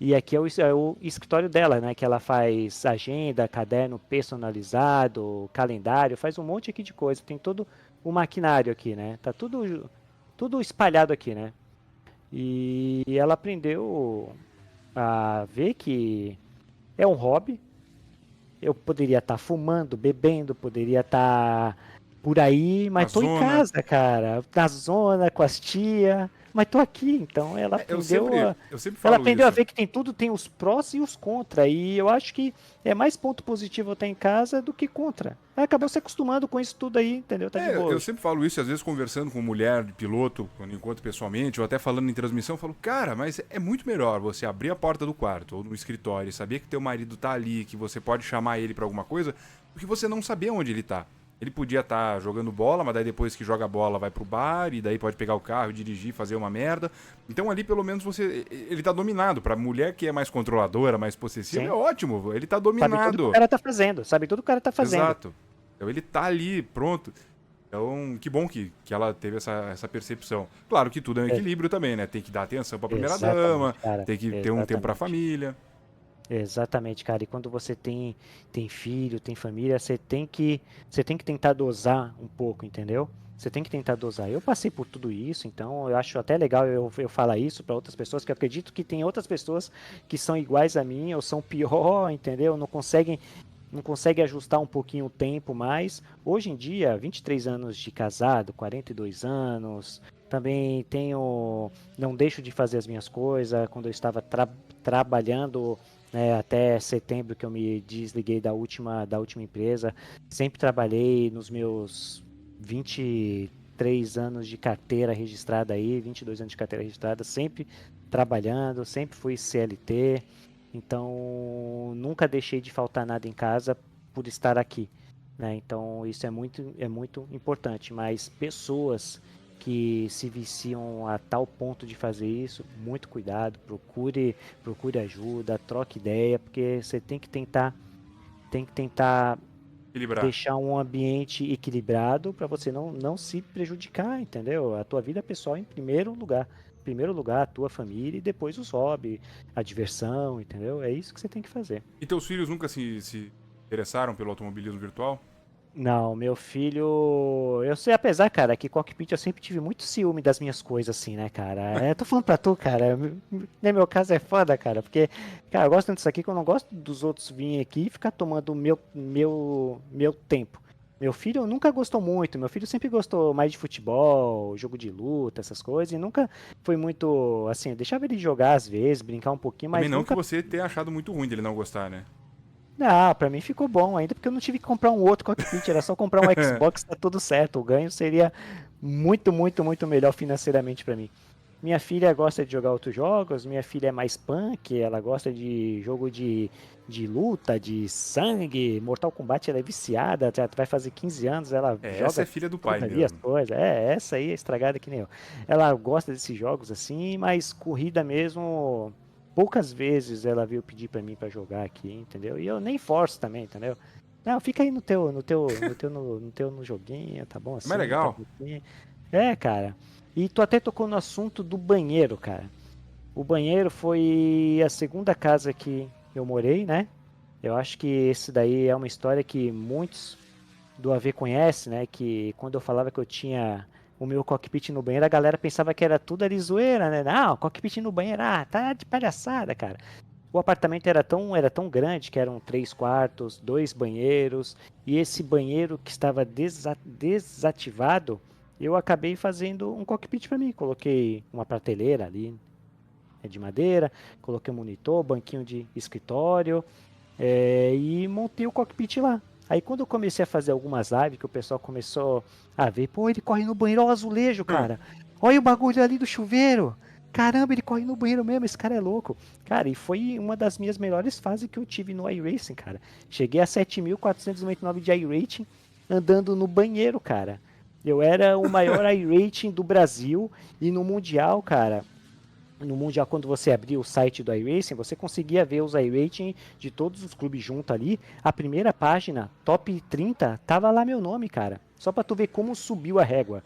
E aqui é o escritório dela, né? Que ela faz agenda, caderno personalizado, calendário, faz um monte aqui de coisa. Tem todo o maquinário aqui, né? Tá tudo espalhado aqui, né? E ela aprendeu a ver que é um hobby. Eu poderia estar fumando, bebendo, poderia estar por aí, Na mas tô em zona? casa, cara, na zona com as tia, mas tô aqui. Então ela É, eu aprendeu sempre, a, eu sempre ela falo aprendeu a isso. ver que tem tudo, tem os prós e os contra. E eu acho que é mais ponto positivo eu estar em casa do que contra. Ela acabou se acostumando com isso tudo aí, entendeu? Tá de É, boa eu hoje. sempre falo isso, às vezes conversando com mulher de piloto, quando encontro pessoalmente, ou até falando em transmissão, eu falo, cara, mas é muito melhor você abrir a porta do quarto ou no escritório e saber que teu marido tá ali, que você pode chamar ele pra alguma coisa, do que você não saber onde ele tá. Ele podia estar jogando bola, mas daí depois que joga bola vai pro bar, e daí pode pegar o carro, dirigir, fazer uma merda. Então ali pelo menos ele tá dominado. Pra mulher que é mais controladora, mais possessiva, é Sim. ótimo, ele tá Sabe tudo que o dominado. cara tá fazendo, sabe tudo que o cara tá fazendo. Exato. Então ele tá ali, pronto. Então, que bom que ela teve essa percepção. Claro que tudo é um É, equilíbrio também, né? Tem que dar atenção pra primeira dama, exatamente, cara. tem que ter um tempo pra Exatamente. família. Exatamente, cara. E quando você tem filho, tem família, você tem que tentar dosar um pouco, entendeu? Você tem que tentar dosar. Eu passei por tudo isso, então eu acho até legal eu falar isso para outras pessoas, que eu acredito que tem outras pessoas que são iguais a mim ou são pior, entendeu? Não conseguem ajustar um pouquinho o tempo mais. Hoje em dia, 23 anos de casado, 42 anos, também não deixo de fazer as minhas coisas. Quando eu estava trabalhando, né, até setembro que eu me desliguei da última empresa, sempre trabalhei nos meus 20. 23 anos de carteira registrada aí, 22 anos de carteira registrada, sempre trabalhando, sempre fui CLT, então nunca deixei de faltar nada em casa por estar aqui, né? Então isso é muito importante, mas pessoas que se viciam a tal ponto de fazer isso, muito cuidado, procure ajuda, troque ideia, porque você tem que tentar Equilibrar. deixar um ambiente equilibrado para você não se prejudicar, entendeu? A tua vida pessoal em primeiro lugar. Em primeiro lugar, a tua família e depois os hobbies, a diversão, entendeu? É isso que você tem que fazer. E teus filhos nunca se interessaram pelo automobilismo virtual? Não, meu filho. Eu sei, apesar, cara, que cockpit eu sempre tive muito ciúme das minhas coisas, assim, né, cara? Tô falando pra tu, cara. No meu caso é foda, cara, porque, cara, eu gosto tanto disso aqui que eu não gosto dos outros virem aqui e ficar tomando o meu tempo. Meu filho nunca gostou muito, meu filho sempre gostou mais de futebol, jogo de luta, essas coisas, e nunca foi muito, assim, eu deixava ele jogar às vezes, brincar um pouquinho, Também mas não que nunca. você tenha achado muito ruim dele não gostar, né? Não, pra mim ficou bom ainda porque eu não tive que comprar um outro cockpit, era só comprar um Xbox, tá tudo certo. O ganho seria muito melhor financeiramente pra mim. Minha filha gosta de jogar outros jogos, minha filha é mais punk, ela gosta de jogo de luta, de sangue, Mortal Kombat ela é viciada, já vai fazer 15 anos, ela Essa é joga filha do pai tudo ali, as mesmo. coisas. Essa aí é estragada que nem eu. Ela gosta desses jogos assim, mas corrida mesmo, poucas vezes ela veio pedir pra mim pra jogar aqui, entendeu? E eu nem forço também, entendeu? Não, fica aí no joguinho, tá bom É mais assim, tá legal. bom assim. É, cara. E tu até tocou no assunto do banheiro, cara. O banheiro foi a segunda casa que eu morei, né? Eu acho que esse daí é uma história que muitos do AV conhecem, né? Que quando eu falava que eu tinha o meu cockpit no banheiro, a galera pensava que era tudo ali zoeira, né? Não, cockpit no banheiro, tá de palhaçada, cara. O apartamento era tão grande que eram 3 quartos, 2 banheiros, e esse banheiro que estava desativado, eu acabei fazendo um cockpit para mim. Coloquei uma prateleira ali de madeira, coloquei um monitor, banquinho de escritório, e montei o cockpit lá. Aí quando eu comecei a fazer algumas lives, que o pessoal começou a ver, pô, ele corre no banheiro, olha o azulejo, Hum. cara. Olha o bagulho ali do chuveiro. Caramba, ele corre no banheiro mesmo, esse cara é louco. Cara, e foi uma das minhas melhores fases que eu tive no iRacing, cara. Cheguei a 7.499 de iRating andando no banheiro, cara. Eu era o maior iRating do Brasil e no Mundial, cara, no Mundial, quando você abria o site do iRacing, você conseguia ver os iRating de todos os clubes junto ali. A primeira página, top 30, tava lá meu nome, cara. Só pra tu ver como subiu a régua.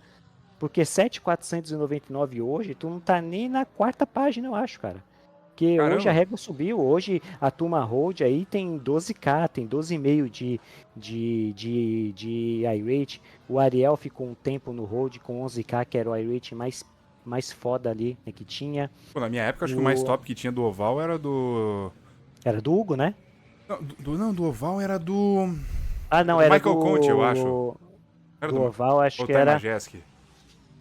Porque 7.499 hoje, tu não tá nem na quarta página, eu acho, cara. Porque hoje a Caramba. régua subiu, hoje a turma Road aí tem 12K, tem 12,5 de iRate. O Ariel ficou um tempo no Road com 11K, que era o iRate mais foda ali, né, que tinha. Pô, na minha época, acho que o mais O... top que tinha do Oval era do. Era do Hugo, né? Não, do Oval era do. Ah, Era não, do era Michael Conte, eu acho. do, Era do do. Oval, Ou tá em Majeski.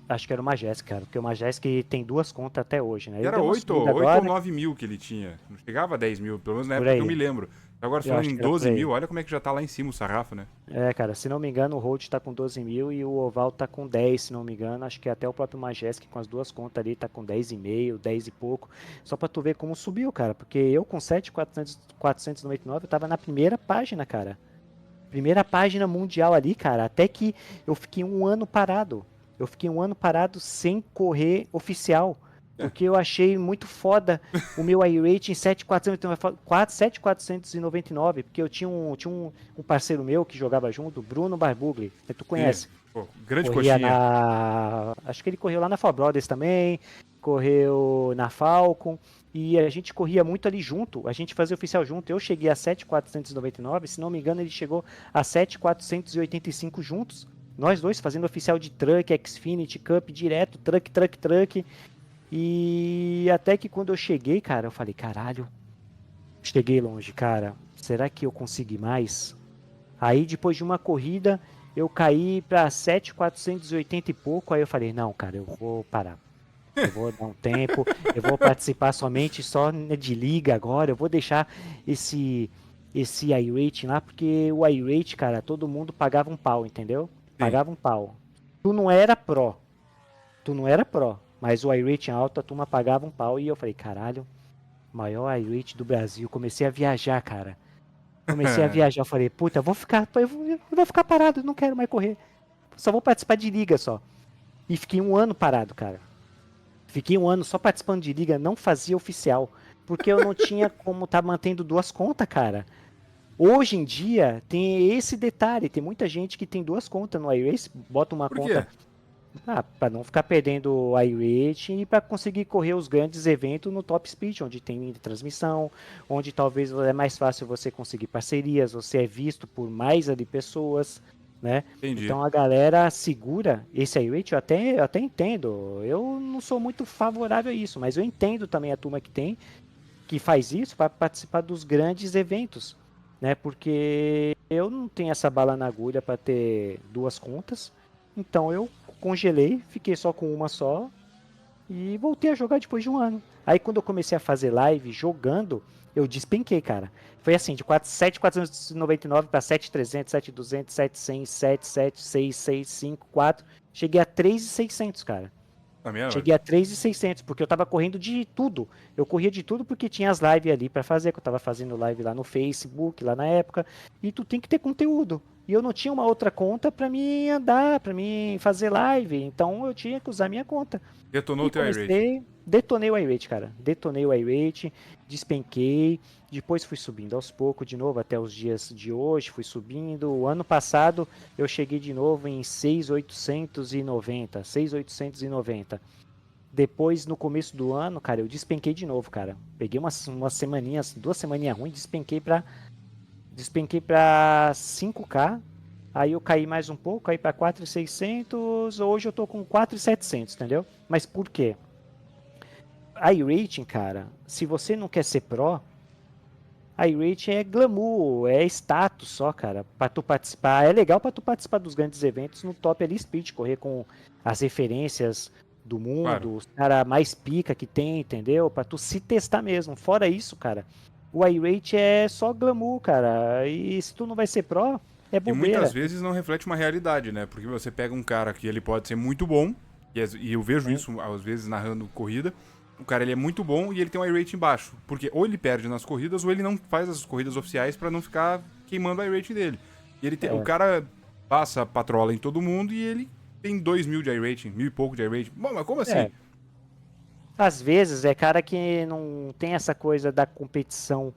acho que era o Majesk, cara, porque o Majesk tem 2 contas até hoje, né? E Ele era deu uma 8, subida 8 ou agora, 9 mil que ele tinha. Não chegava a 10 mil, pelo menos na por época que eu me aí. lembro. Agora Eu falando acho em que era por 12 aí. mil, olha como é que já tá lá em cima o sarrafo, né? É, cara, se não me engano, o Road tá com 12 mil e o Oval tá com 10, se não me engano. Acho que até o próprio Majesk com as 2 contas ali tá com 10,5, 10 e pouco. Só pra tu ver como subiu, cara. Porque eu com 7.499 eu tava na primeira página, cara. Primeira página mundial ali, cara. Até que eu fiquei um ano parado. Eu fiquei um ano parado sem correr oficial. É. Porque eu achei muito foda o meu iRating 7.499. Porque eu tinha um parceiro meu que jogava junto, Bruno Barbugli. Tu Sim. conhece? Pô, grande Corria coxinha. na. Acho que ele correu lá na For Brothers também. Correu na Falcon. E a gente corria muito ali junto. A gente fazia oficial junto. Eu cheguei a 7.499. Se não me engano, ele chegou a 7.485 juntos. Nós dois fazendo oficial de truck, Xfinity, Cup, direto, truck. E até que quando eu cheguei, cara, eu falei, caralho, cheguei longe, cara. Será que eu consegui mais? Aí depois de uma corrida, eu caí para 7.480 e pouco. Aí eu falei, não, cara, eu vou parar. Eu vou dar um tempo, eu vou participar somente só de liga agora. Eu vou deixar esse iRate lá, porque o iRate, cara, todo mundo pagava um pau, entendeu? Sim. Pagava um pau. tu não era pró. Tu não era pró. Mas o iRate alto, a turma pagava um pau. E eu falei, caralho, maior iRate do Brasil. Comecei a viajar, cara. Comecei a viajar. Eu falei, puta, eu vou ficar parado, não quero mais correr. Só vou participar de liga só. E fiquei um ano parado, cara. Fiquei um ano só participando de liga, não fazia oficial. Porque eu não tinha como tá mantendo duas contas, cara. Hoje em dia tem esse detalhe, tem muita gente que tem duas contas no iRace, bota uma Por quê? conta para não ficar perdendo o iRate e para conseguir correr os grandes eventos no Top Speed, onde tem transmissão, onde talvez é mais fácil você conseguir parcerias, você é visto por mais ali pessoas, né? Entendi. Então a galera segura esse iRate, eu até entendo. Eu não sou muito favorável a isso, mas eu entendo também a turma que faz isso para participar dos grandes eventos, né? Porque eu não tenho essa bala na agulha para ter duas contas, então eu congelei, fiquei só com uma só e voltei a jogar depois de um ano. Aí quando eu comecei a fazer live jogando, eu despenquei, cara. Foi assim, de 7.499 para 7.300, 7.200, 7.100, 7, 7, 6, 6, 5, 4. Cheguei a 3.600, cara. A minha, Cheguei a 3.600, porque eu tava correndo de tudo. Eu corria de tudo porque tinha as lives ali para fazer, que eu tava fazendo live lá no Facebook, lá na época, e tu tem que ter conteúdo. E eu não tinha uma outra conta para me andar, para me fazer live, então eu tinha que usar minha conta. detonou o E teu iRate. detonei o iRate, cara. Detonei o iRate, despenquei, depois fui subindo aos poucos de novo até os dias de hoje, fui subindo. O ano passado eu cheguei de novo em 6.890, 6.890. Depois, no começo do ano, cara, eu despenquei de novo, cara. Peguei umas semaninhas, 2 semaninhas ruins, despenquei pra 5K. Aí eu caí mais um pouco, caí pra 4.600. Hoje eu tô com 4.700, entendeu? Mas por quê? iRating, cara, se você não quer ser pro, iRating é glamour, é status só, cara, pra tu participar. É legal pra tu participar dos grandes eventos no top ali speed, correr com as referências do Claro. mundo, os cara mais pica que tem, entendeu? Pra tu se testar mesmo. Fora isso, cara, o iRate é só glamour, cara. E se tu não vai ser pro, é E muitas bobeira. vezes não reflete uma realidade, né? Porque você pega um cara que ele pode ser muito bom, e eu vejo Sim. isso às vezes narrando corrida. O cara ele é muito bom e ele tem um iRate baixo. Porque ou ele perde nas corridas ou ele não faz as corridas oficiais pra não ficar queimando o iRate dele. E o É. cara passa patrola em todo mundo e ele tem 2.000 de iRate, 1.000 e pouco de iRate. Bom, mas como assim? É. Às vezes é cara que não tem essa coisa da competição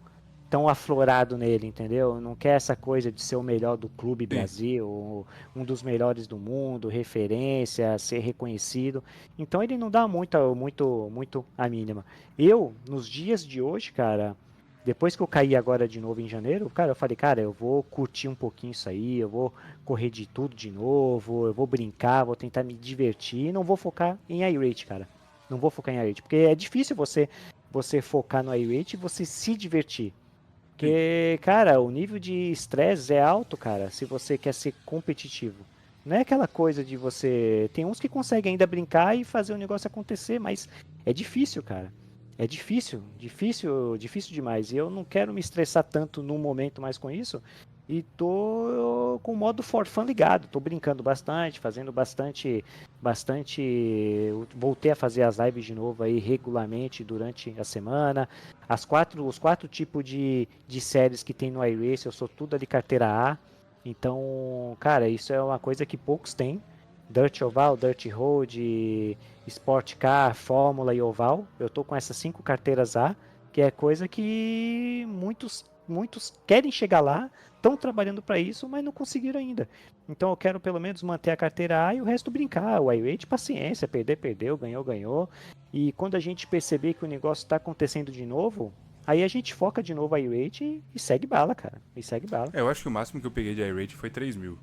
tão aflorado nele, entendeu? Não quer essa coisa de ser o melhor do clube Sim. Brasil, um dos melhores do mundo, referência, ser reconhecido. Então ele não dá muito a mínima. Eu, nos dias de hoje, cara, depois que eu caí agora de novo em janeiro, cara, eu falei, cara, eu vou curtir um pouquinho isso aí, eu vou correr de tudo de novo, eu vou brincar, vou tentar me divertir e não vou focar em iRate, cara. Não vou focar em iRate, porque é difícil você focar no iRate e você se divertir. Sim. Porque, cara, o nível de estresse é alto, cara, se você quer ser competitivo. Não é aquela coisa de você. Tem uns que conseguem ainda brincar e fazer o negócio acontecer, mas é difícil, cara. É difícil, difícil, difícil demais. E eu não quero me estressar tanto no momento mais com isso. E tô com o modo for fun ligado. Tô brincando bastante, fazendo bastante. Voltei a fazer as lives de novo aí regularmente durante a semana. Os quatro tipos de séries que tem no iRace, eu sou tudo ali carteira A. Então, cara, isso é uma coisa que poucos têm. Dirt Oval, Dirt Road, Sport Car, Fórmula e Oval. Eu tô com essas 5 carteiras A, que é coisa que muitos querem chegar lá, estão trabalhando para isso, mas não conseguiram ainda. Então eu quero pelo menos manter a carteira A e o resto brincar. O iRate, paciência, perder, perdeu, ganhou, ganhou. E quando a gente perceber que o negócio está acontecendo de novo, aí a gente foca de novo a iRate e segue bala, cara. E segue bala. É, eu acho que o máximo que eu peguei de iRate foi 3.000.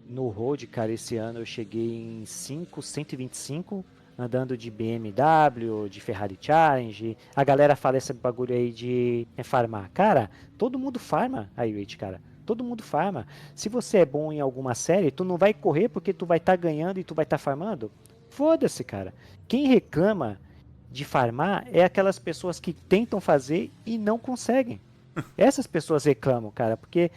No road, cara, esse ano eu cheguei em 5.125, andando de BMW, de Ferrari Challenge. A galera fala esse bagulho aí de farmar. Cara, todo mundo farma a iRate, cara. Todo mundo farma. Se você é bom em alguma série, tu não vai correr porque tu vai estar ganhando e tu vai estar farmando? Foda-se, cara. Quem reclama de farmar é aquelas pessoas que tentam fazer e não conseguem. Essas pessoas reclamam, cara, porque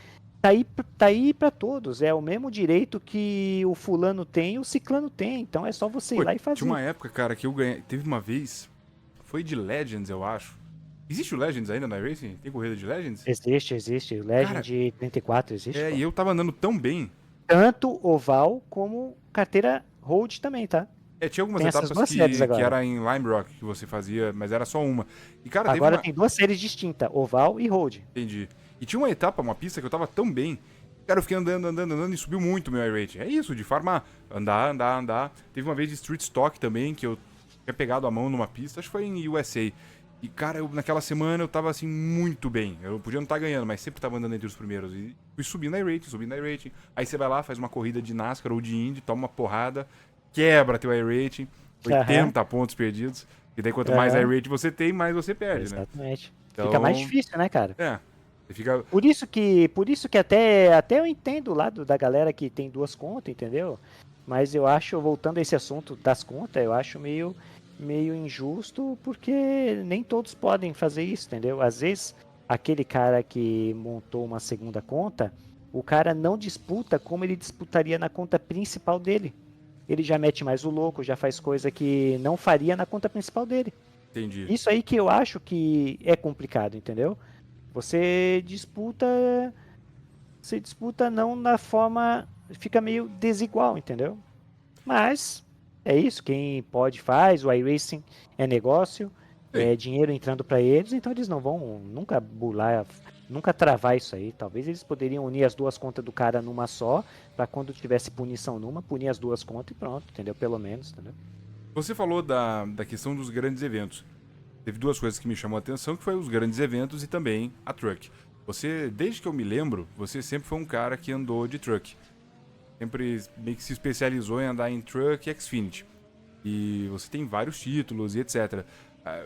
tá aí para todos. É o mesmo direito que o fulano tem e o ciclano tem. Então é só você ir Pô, lá e tinha fazer. uma época, cara, que eu ganhei. Teve uma vez. Foi de Legends, eu acho. Existe o Legends ainda na iRacing? Tem corrida de Legends? Existe. Cara, Legend 34 existe, e pô. eu tava andando tão bem. Tanto oval como carteira road também, tá? Tinha algumas Tem essas etapas duas séries que agora. era em Lime Rock que você fazia, mas era só uma. E, cara, teve Agora uma. tem duas séries distintas, oval e road. Entendi. E tinha uma etapa, uma pista que eu tava tão bem. Cara, eu fiquei andando e subiu muito o meu iRate. É isso, de farmar. Andar. Teve uma vez de Street Stock também, que eu tinha pegado a mão numa pista, acho que foi em USA. E, cara, naquela semana eu tava assim muito bem. Eu podia não estar ganhando, mas sempre tava andando entre os primeiros. E fui subindo a iRate. Aí você vai lá, faz uma corrida de NASCAR ou de Indy, toma uma porrada, quebra teu iRate, Aham, 80 pontos perdidos. E daí quanto mais aham, iRate você tem, mais você perde, né? exatamente. Fica mais Então, difícil, né, cara? você fica. Por isso que até eu entendo o lado da galera que tem duas contas, entendeu? Mas eu acho, voltando a esse assunto das contas, eu acho meio injusto, porque nem todos podem fazer isso, entendeu? Às vezes, aquele cara que montou uma segunda conta, o cara não disputa como ele disputaria na conta principal dele. Ele já mete mais o louco, já faz coisa que não faria na conta principal dele. Entendi. Isso aí que eu acho que é complicado, entendeu? Você disputa, você disputa não na forma, fica meio desigual, entendeu? Mas é isso, quem pode faz, o iRacing é negócio, Sim. é dinheiro entrando para eles, então eles não vão nunca burlar, nunca travar isso aí. Talvez eles poderiam unir as duas contas do cara numa só, para quando tivesse punição numa, punir as duas contas e pronto, entendeu? Pelo menos, entendeu? Você falou da questão dos grandes eventos. Teve duas coisas que me chamou a atenção, que foi os grandes eventos e também a truck. Você, desde que eu me lembro, você sempre foi um cara que andou de truck. Sempre meio que se especializou em andar em truck e Xfinity. E você tem vários títulos e etc. Ah,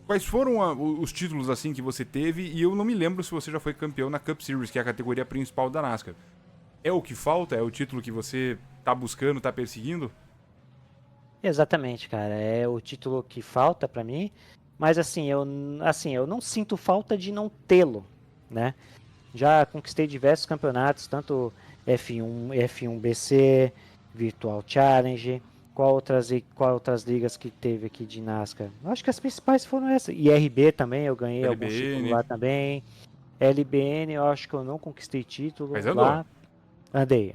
quais foram os títulos assim que você teve? E eu não me lembro se você já foi campeão na Cup Series, que é a categoria principal da NASCAR. É o que falta? É o título que você tá buscando, tá perseguindo? Exatamente, cara. É o título que falta pra mim. Mas assim, eu não sinto falta de não tê-lo, né? Já conquistei diversos campeonatos, tanto F1, F1 BC, Virtual Challenge, qual outras ligas que teve aqui de NASCAR? Eu acho que as principais foram essas. IRB também, eu ganhei alguns títulos LBN. lá também. LBN, eu acho que eu não conquistei Mas título andou. lá. Andei.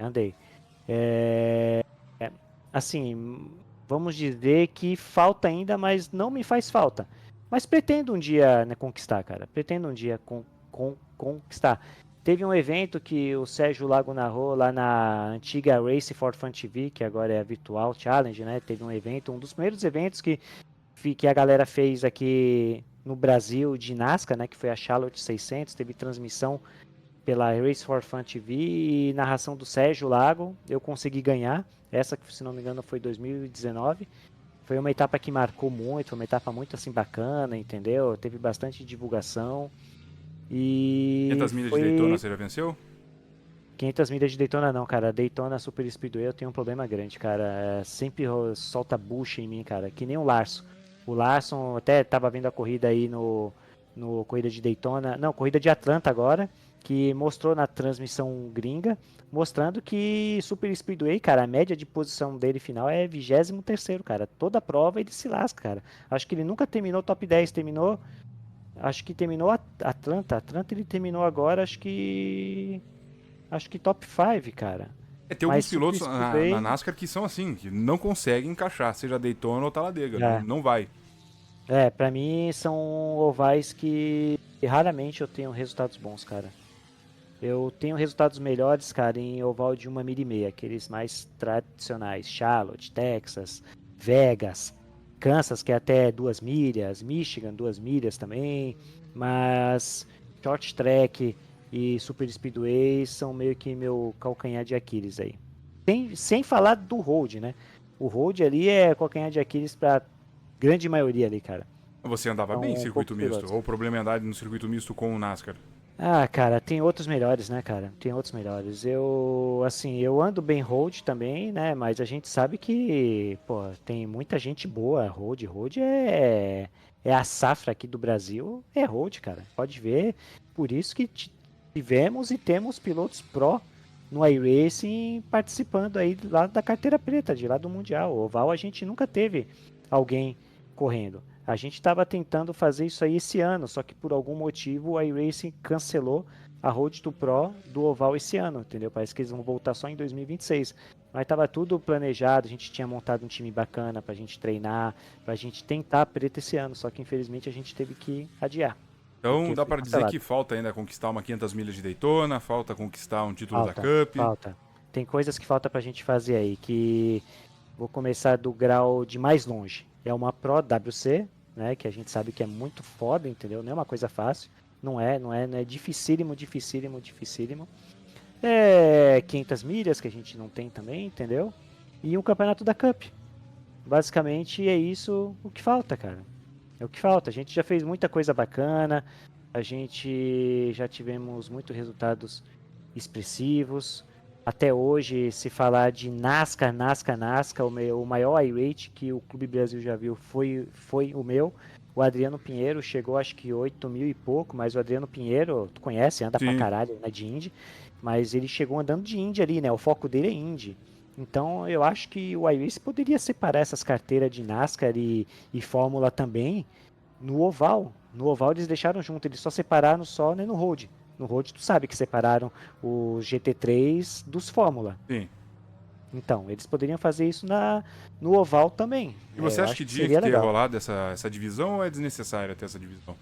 É, assim, vamos dizer que falta ainda, mas não me faz falta. Mas pretendo um dia, né, conquistar, cara. Pretendo um dia conquistar. Teve um evento que o Sérgio Lago narrou lá na antiga Race for Fun TV, que agora é a Virtual Challenge, né? Teve um evento, um dos primeiros eventos que a galera fez aqui no Brasil de NASCAR, né? Que foi a Charlotte 600. Teve transmissão pela Race for Fun TV e narração do Sérgio Lago. Eu consegui ganhar. Essa, que se não me engano, foi 2019. Foi uma etapa que marcou muito, foi uma etapa muito assim bacana, entendeu? Teve bastante divulgação. E 500 milhas de Daytona foi você já venceu? 500 milhas de Daytona não, cara. Daytona Super Speedway eu tenho um problema grande, cara. Sempre solta bucha em mim, cara. Que nem o Larson. O Larson até tava vendo a corrida aí no corrida de Daytona, não, corrida de Atlanta agora, que mostrou na transmissão gringa, mostrando que Super Speedway, cara, a média de posição dele final é 23º, cara. Toda prova ele se lasca, cara. Acho que ele nunca terminou top 10, acho que terminou Atlanta. Atlanta ele terminou agora, acho que top 5, cara. Tem alguns Mas Super pilotos na Speedway, NASCAR que são assim, que não conseguem encaixar, seja Daytona ou Talladega, não, é, não vai. pra mim são ovais que raramente eu tenho resultados bons, cara. Eu tenho resultados melhores, cara, em oval de 1,5 milha, aqueles mais tradicionais. Charlotte, Texas, Vegas, Kansas, que é até 2 milhas, Michigan, 2 milhas também. Mas short track e super speedway são meio que meu calcanhar de Aquiles aí. Sem falar do road, né? O road ali é calcanhar de Aquiles pra grande maioria ali, cara. Você andava bem em São circuito poucos misto, pilotos. ou o problema é andar no circuito misto com o NASCAR? Ah, cara, tem outros melhores, né, cara? Tem outros melhores. Eu ando bem road também, né? Mas a gente sabe que, pô, tem muita gente boa. Road é a safra aqui do Brasil, é road, cara. Pode ver. Por isso que tivemos e temos pilotos pró no iRacing participando aí lá da carteira preta, de lá do Mundial. O oval a gente nunca teve alguém correndo. A gente estava tentando fazer isso aí esse ano, só que por algum motivo o iRacing cancelou a Road to Pro do oval esse ano, entendeu? Parece que eles vão voltar só em 2026. Mas estava tudo planejado, a gente tinha montado um time bacana para a gente treinar, para a gente tentar a preta esse ano, só que infelizmente a gente teve que adiar. Então Porque dá foi para dizer cancelado. que falta ainda conquistar uma 500 milhas de Daytona, falta conquistar um título da Falta, Cup. falta. Tem coisas que falta pra gente fazer aí, que vou começar do grau de mais longe. É uma Pro WC, né, que a gente sabe que é muito foda, entendeu? Não é uma coisa fácil. Não é dificílimo, dificílimo, dificílimo. É 500 milhas que a gente não tem também, entendeu? E um campeonato da Cup. Basicamente é isso o que falta, cara. É o que falta. A gente já fez muita coisa bacana, a gente já tivemos muitos resultados expressivos. Até hoje, se falar de NASCAR, NASCAR, NASCAR, o maior iRate que o Clube Brasil já viu foi o meu. O Adriano Pinheiro chegou acho que 8 mil e pouco, mas o Adriano Pinheiro, tu conhece, anda pra Sim. caralho, né, de Indy, mas ele chegou andando de Indy ali, né, o foco dele é Indy. Então eu acho que o iRace poderia separar essas carteiras de NASCAR e Fórmula também no oval. No oval eles deixaram junto, eles só separaram só, né, no road. No road tu sabe que separaram os GT3 dos Fórmula. Sim. Então, eles poderiam fazer isso no oval também. E você Eu acha acho que que tinha que seria ter legal. rolado essa divisão ou é desnecessário ter essa divisão?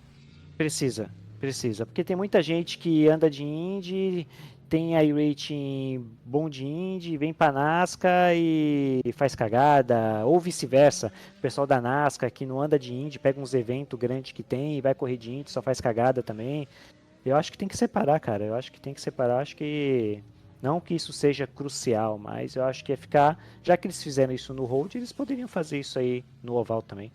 Precisa, precisa. Porque tem muita gente que anda de Indy, tem iRating bom de Indy, vem pra NASCAR e faz cagada, ou vice-versa. O pessoal da NASCAR que não anda de Indy, pega uns eventos grandes que tem e vai correr de Indy, só faz cagada também. Eu acho que tem que separar, cara. Eu acho que tem que separar. Acho que não que isso seja crucial, mas eu acho que é ficar. Já que eles fizeram isso no Road, eles poderiam fazer isso aí no Oval também.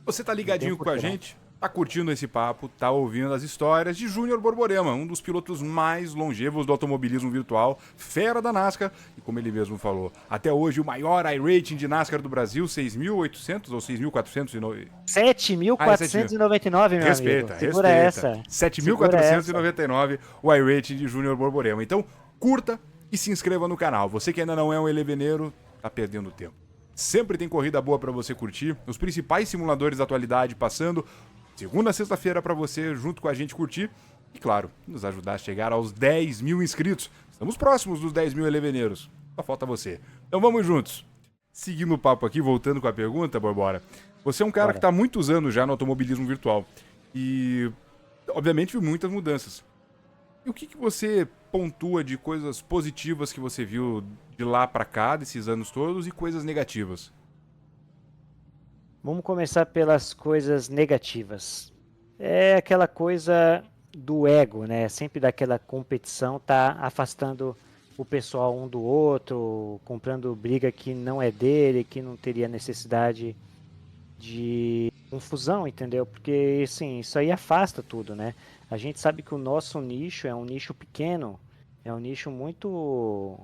Você tá Não tem ligadinho com a porquê não. gente? Tá curtindo esse papo, tá ouvindo as histórias de Júnior Borborema, um dos pilotos mais longevos do automobilismo virtual, fera da NASCAR, e como ele mesmo falou, até hoje o maior iRating de NASCAR do Brasil, 6.800 ou 6.400 Ah, é 7.000. 7.499, meu amigo. Respeita, Segura respeita. essa. Segura essa. 7.499 o iRating de Júnior Borborema. Então, curta e se inscreva no canal. Você que ainda não é um eleveneiro, tá perdendo tempo. Sempre tem corrida boa pra você curtir, os principais simuladores da atualidade passando, segunda a sexta-feira pra você, junto com a gente curtir e, claro, nos ajudar a chegar aos 10 mil inscritos. Estamos próximos dos 10 mil eleveneiros. Só falta você. Então vamos juntos. Seguindo o papo aqui, voltando com a pergunta, Borbora. Você é um cara Bora. que está há muitos anos já no automobilismo virtual. E, obviamente, viu muitas mudanças. E o que você pontua de coisas positivas que você viu de lá pra cá, desses anos todos, e coisas negativas? Vamos começar pelas coisas negativas. É aquela coisa do ego, né? Sempre daquela competição, tá afastando o pessoal um do outro, comprando briga que não é dele, que não teria necessidade de confusão, entendeu? Porque, assim, isso aí afasta tudo, né? A gente sabe que o nosso nicho é um nicho pequeno, é um nicho muito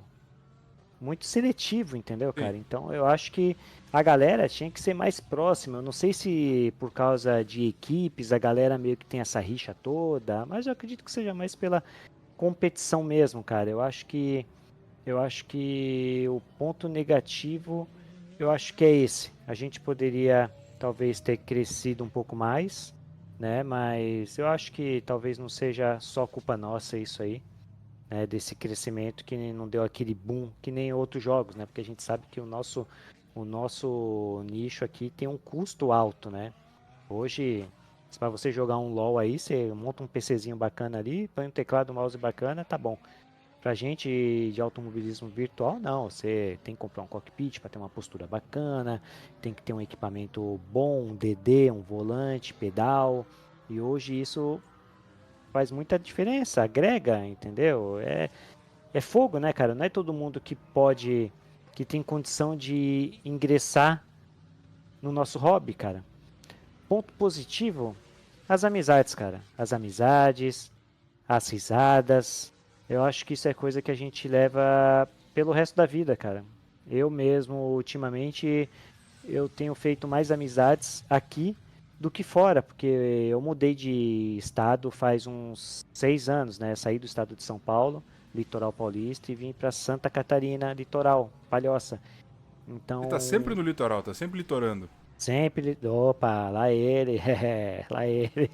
seletivo, entendeu, Sim. cara? Então eu acho que a galera tinha que ser mais próxima. Eu não sei se por causa de equipes a galera meio que tem essa rixa toda, mas eu acredito que seja mais pela competição mesmo, cara. Eu acho que o ponto negativo, eu acho que é esse. A gente poderia talvez ter crescido um pouco mais, né? Mas eu acho que talvez não seja só culpa nossa isso aí, né? Desse crescimento que não deu aquele boom que nem outros jogos, né? Porque a gente sabe que o nosso nicho aqui tem um custo alto, né? Hoje, para você jogar um LoL aí, você monta um PCzinho bacana ali, põe um teclado, um mouse bacana, tá bom. Pra gente de automobilismo virtual, não. Você tem que comprar um cockpit para ter uma postura bacana, tem que ter um equipamento bom, um DD, um volante, pedal. E hoje isso faz muita diferença, agrega, entendeu? É fogo, né, cara? Não é todo mundo que tem condição de ingressar no nosso hobby, cara. Ponto positivo, as amizades, cara. As amizades, as risadas. Eu acho que isso é coisa que a gente leva pelo resto da vida, cara. Eu mesmo, ultimamente, eu tenho feito mais amizades aqui do que fora, porque eu mudei de estado faz uns 6 anos, né? Saí do estado de São Paulo, litoral paulista, e vim para Santa Catarina, litoral, Palhoça. Você tá sempre Então, no litoral, tá sempre litorando. sempre. Opa, lá ele, lá ele.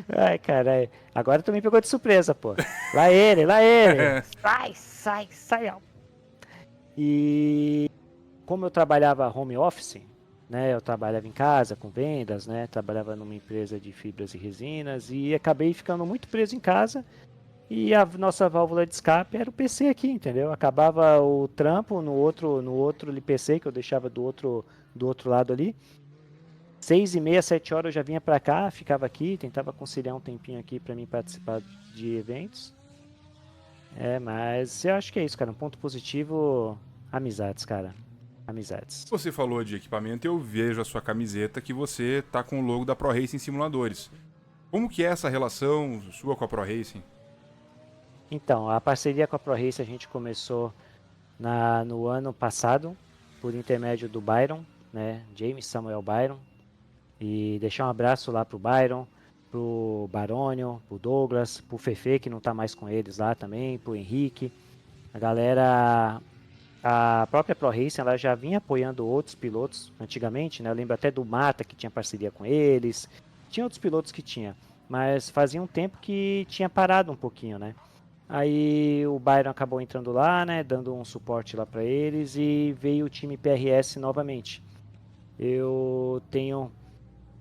Ai, caralho. Agora tu me pegou de surpresa, pô. Lá ele, lá ele. Sai, sai, sai. Ó. E como eu trabalhava home office, né? Eu trabalhava em casa com vendas, né? Trabalhava numa empresa de fibras e resinas e acabei ficando muito preso em casa. E a nossa válvula de escape era o PC aqui, entendeu? Acabava o trampo no outro PC que eu deixava do outro lado ali. 6h30, 7 horas eu já vinha pra cá, ficava aqui, tentava conciliar um tempinho aqui pra mim participar de eventos. Mas eu acho que é isso, cara. Um ponto positivo, amizades, cara. Amizades. Você falou de equipamento, eu vejo a sua camiseta que você tá com o logo da Pro Racing Simuladores. Como que é essa relação sua com a Pro Racing? Então, a parceria com a ProRace a gente começou no ano passado, por intermédio do Byron, né? James Samuel Byron. E deixar um abraço lá pro Byron, pro Barônio, pro Douglas, pro Fefe, que não tá mais com eles lá também, pro Henrique. A galera, a própria Pro Racing, ela já vinha apoiando outros pilotos antigamente, né? Eu lembro até do Mata, que tinha parceria com eles. Tinha outros pilotos que tinha, mas fazia um tempo que tinha parado um pouquinho, né? Aí o Byron acabou entrando lá, né, dando um suporte lá para eles e veio o time PRS novamente. Eu tenho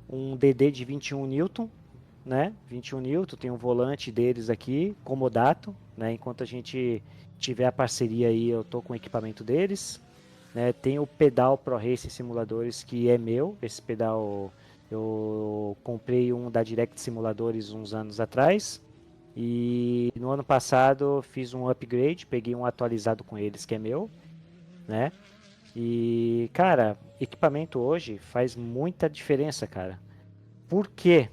um DD de 21 Newton, né? 21 Newton, tem um volante deles aqui, comodato, né? Enquanto a gente tiver a parceria aí, eu tô com o equipamento deles, né? Tem o pedal Pro Race Simuladores que é meu, esse pedal eu comprei um da Direct Simuladores uns anos atrás. E no ano passado fiz um upgrade, peguei um atualizado com eles que é meu, né? E, cara, equipamento hoje faz muita diferença, cara. Por que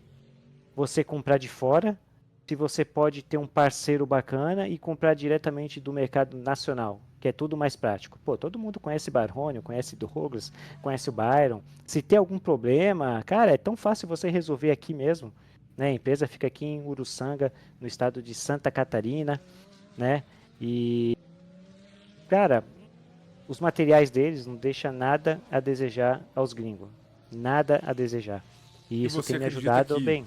você comprar de fora se você pode ter um parceiro bacana e comprar diretamente do mercado nacional, que é tudo mais prático? Pô, todo mundo conhece Barrônio, conhece Douglas, conhece o Byron. Se tem algum problema, cara, é tão fácil você resolver aqui mesmo. Né? A empresa fica aqui em Uruçanga, no estado de Santa Catarina, né? E, cara, os materiais deles não deixam nada a desejar aos gringos. Nada a desejar. E E isso você tem me acredita ajudado que bem.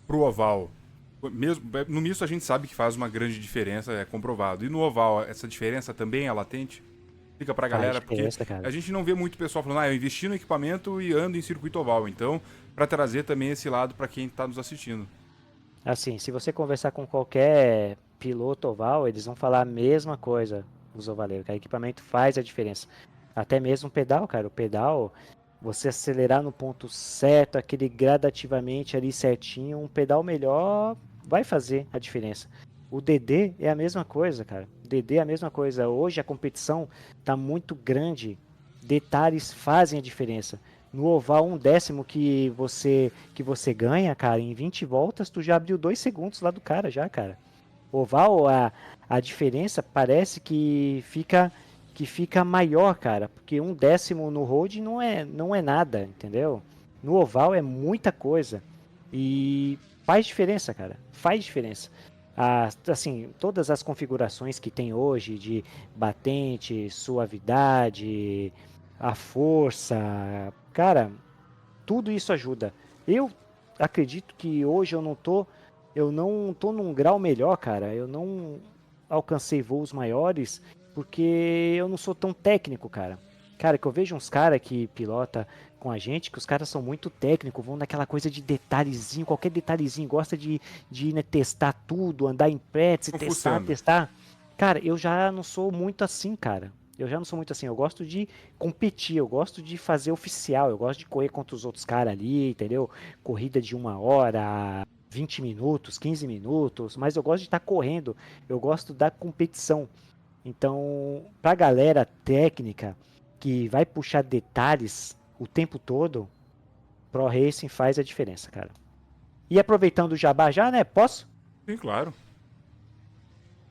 pro oval, mesmo no misto a gente sabe que faz uma grande diferença, é comprovado. E no oval, essa diferença também é latente? Fica pra Faz galera, porque diferença, cara. a gente não vê muito pessoal falando, eu investi no equipamento e ando em circuito oval. Então, pra trazer também esse lado pra quem tá nos assistindo. Assim, se você conversar com qualquer piloto oval, eles vão falar a mesma coisa, os ovaleiros, que o equipamento faz a diferença. Até mesmo o pedal, cara, o pedal, você acelerar no ponto certo, aquele gradativamente ali certinho, um pedal melhor vai fazer a diferença. O DD é a mesma coisa, cara. O DD é a mesma coisa. Hoje a competição tá muito grande, detalhes fazem a diferença. No oval, um décimo que você ganha, cara, em 20 voltas, tu já abriu 2 segundos lá do cara, já, cara. Oval, a diferença parece que fica maior, cara, porque um décimo no road não é nada, entendeu? No oval é muita coisa. E faz diferença, cara. Faz diferença. Assim, todas as configurações que tem hoje de batente, suavidade, a força, cara, tudo isso ajuda. Eu acredito que hoje eu não tô num grau melhor, cara. Eu não alcancei voos maiores porque eu não sou tão técnico, cara. Cara, que eu vejo uns caras que pilota com a gente, que os caras são muito técnicos, vão naquela coisa de detalhezinho, qualquer detalhezinho, gosta de né, testar tudo, andar em prets, Ficam testar, fuçando. testar. Cara, eu já não sou muito assim, cara. Eu já não sou muito assim. Eu gosto de competir, eu gosto de fazer oficial, eu gosto de correr contra os outros caras ali, entendeu? Corrida de 1 hora, 20 minutos, 15 minutos, mas eu gosto de estar correndo, eu gosto da competição. Então, pra galera técnica que vai puxar detalhes o tempo todo, Pro Racing faz a diferença, cara. E aproveitando o jabá já, né? Posso? Sim, claro.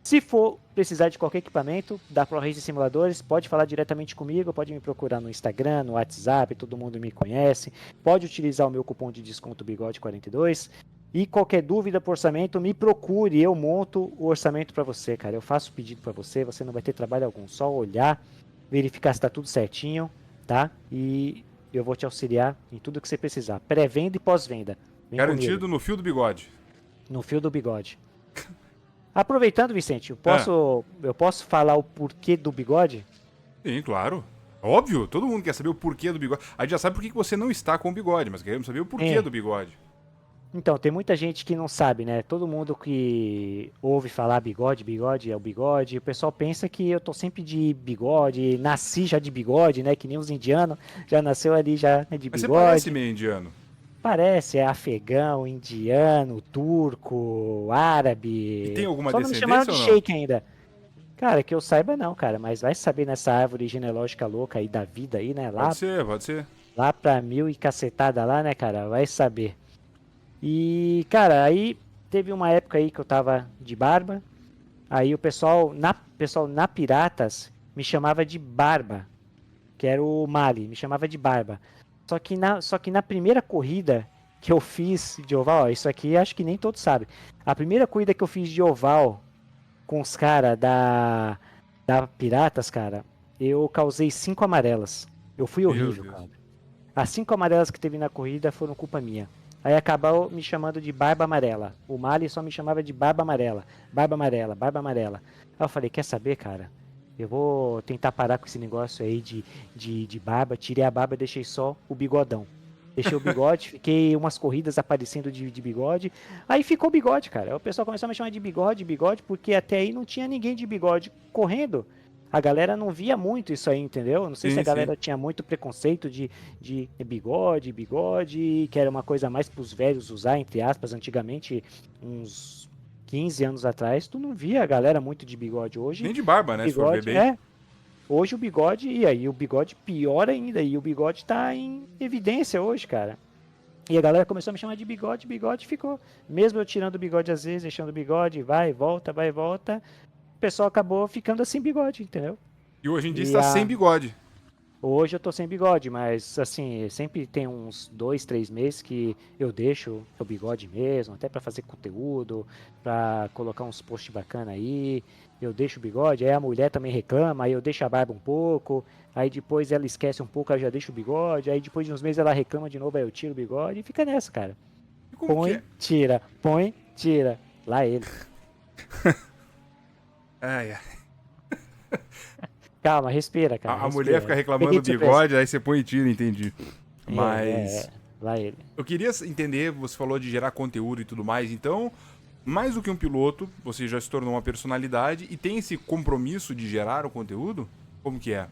Se for precisar de qualquer equipamento da ProRace Simuladores, pode falar diretamente comigo, pode me procurar no Instagram, no WhatsApp, todo mundo me conhece. Pode utilizar o meu cupom de desconto Bigode42. E qualquer dúvida por orçamento, me procure, eu monto o orçamento para você, cara. Eu faço o pedido para você, você não vai ter trabalho algum, só olhar, verificar se está tudo certinho, tá? E eu vou te auxiliar em tudo que você precisar, pré-venda e pós-venda. Vem Garantido comigo, no fio do bigode. no fio do bigode. Aproveitando, Vicente, Ah, eu posso falar o porquê do bigode? sim, claro. Óbvio, todo mundo quer saber o porquê do bigode. A gente já sabe por que você não está com o bigode, mas queremos saber o porquê É. do bigode. Então, tem muita gente que não sabe, né? Todo mundo que ouve falar bigode, bigode é o bigode, o pessoal pensa que eu tô sempre de bigode, nasci já de bigode, né? Que nem os indianos, já nasceu ali já de Mas você parece bigode. meio indiano. Parece, é afegão, indiano, turco, E tem árabe. alguma Só não me chamaram descendência de ou não? sheik ainda. Cara, que eu saiba não, cara, mas vai saber nessa árvore genealógica louca aí da vida aí, né? Pode Lá, ser, pode ser. lá pra mil e cacetada lá, né, cara? Vai saber. E, cara, aí teve uma época aí que eu tava de barba. Aí o pessoal na Piratas me chamava de Barba, que era o Mali, me chamava de Barba. Só que na primeira corrida que eu fiz de oval, ó, isso aqui acho que nem todos sabem. A primeira corrida que eu fiz de oval com os caras da Piratas, cara, eu causei 5 amarelas. Eu fui Meu horrível, Deus. cara. As 5 amarelas que teve na corrida foram culpa minha. Aí acabou me chamando de Barba Amarela. O Mali só me chamava de Barba Amarela. Barba Amarela, Barba Amarela. Aí eu falei, quer saber, cara? Eu vou tentar parar com esse negócio aí de barba. Tirei a barba e deixei só o bigodão. Deixei o bigode, fiquei umas corridas aparecendo de bigode. Aí ficou bigode, cara. Aí o pessoal começou a me chamar de bigode, bigode, porque até aí não tinha ninguém de bigode correndo. A galera não via muito isso aí, entendeu? Não sei se a Sim, sim. galera tinha muito preconceito de bigode, bigode, que era uma coisa mais para os velhos usar, entre aspas, antigamente, uns 15 anos atrás, tu não via a galera muito de bigode. Hoje, Nem de barba, o né? Se for ver bigode bem. é. Hoje o bigode, e aí o bigode pior ainda, e o bigode tá em evidência hoje, cara. E a galera começou a me chamar de bigode, bigode ficou. Mesmo eu tirando o bigode às vezes, deixando o bigode, vai e volta, o pessoal acabou ficando assim bigode, entendeu? E hoje em dia E está sem a, bigode. Hoje eu tô sem bigode, mas assim, sempre tem uns 2, 3 meses que eu deixo o bigode mesmo, até pra fazer conteúdo, pra colocar uns posts bacana aí. Eu deixo o bigode, aí a mulher também reclama, aí eu deixo a barba um pouco, aí depois ela esquece um pouco, aí eu já deixo o bigode, aí depois de uns meses ela reclama de novo, aí eu tiro o bigode e fica nessa, cara. E como que é? Põe, tira. Lá ele. Ai, ai. Calma, respira, cara, A mulher fica respira. reclamando Peguei do de surpresa. bigode, aí você põe e tira, entendi. É, Mas lá ele. eu queria entender, você falou de gerar conteúdo e tudo mais, então, mais do que um piloto, você já se tornou uma personalidade e tem esse compromisso de gerar o conteúdo? Como que é?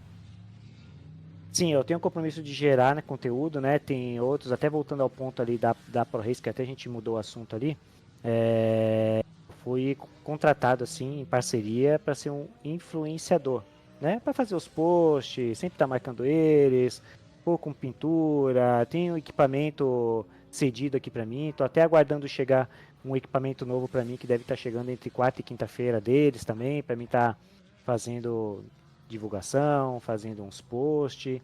Sim, eu tenho o compromisso de gerar, né, conteúdo, né? Tem outros, até voltando ao ponto ali da ProRace, que até a gente mudou o assunto ali. Fui contratado assim em parceria para ser um influenciador, né? Para fazer os posts, sempre estar marcando eles, pô, com pintura, tem um equipamento cedido aqui para mim, tô até aguardando chegar um equipamento novo para mim que deve estar chegando entre quarta e quinta-feira deles também, para mim estar fazendo divulgação, fazendo uns posts.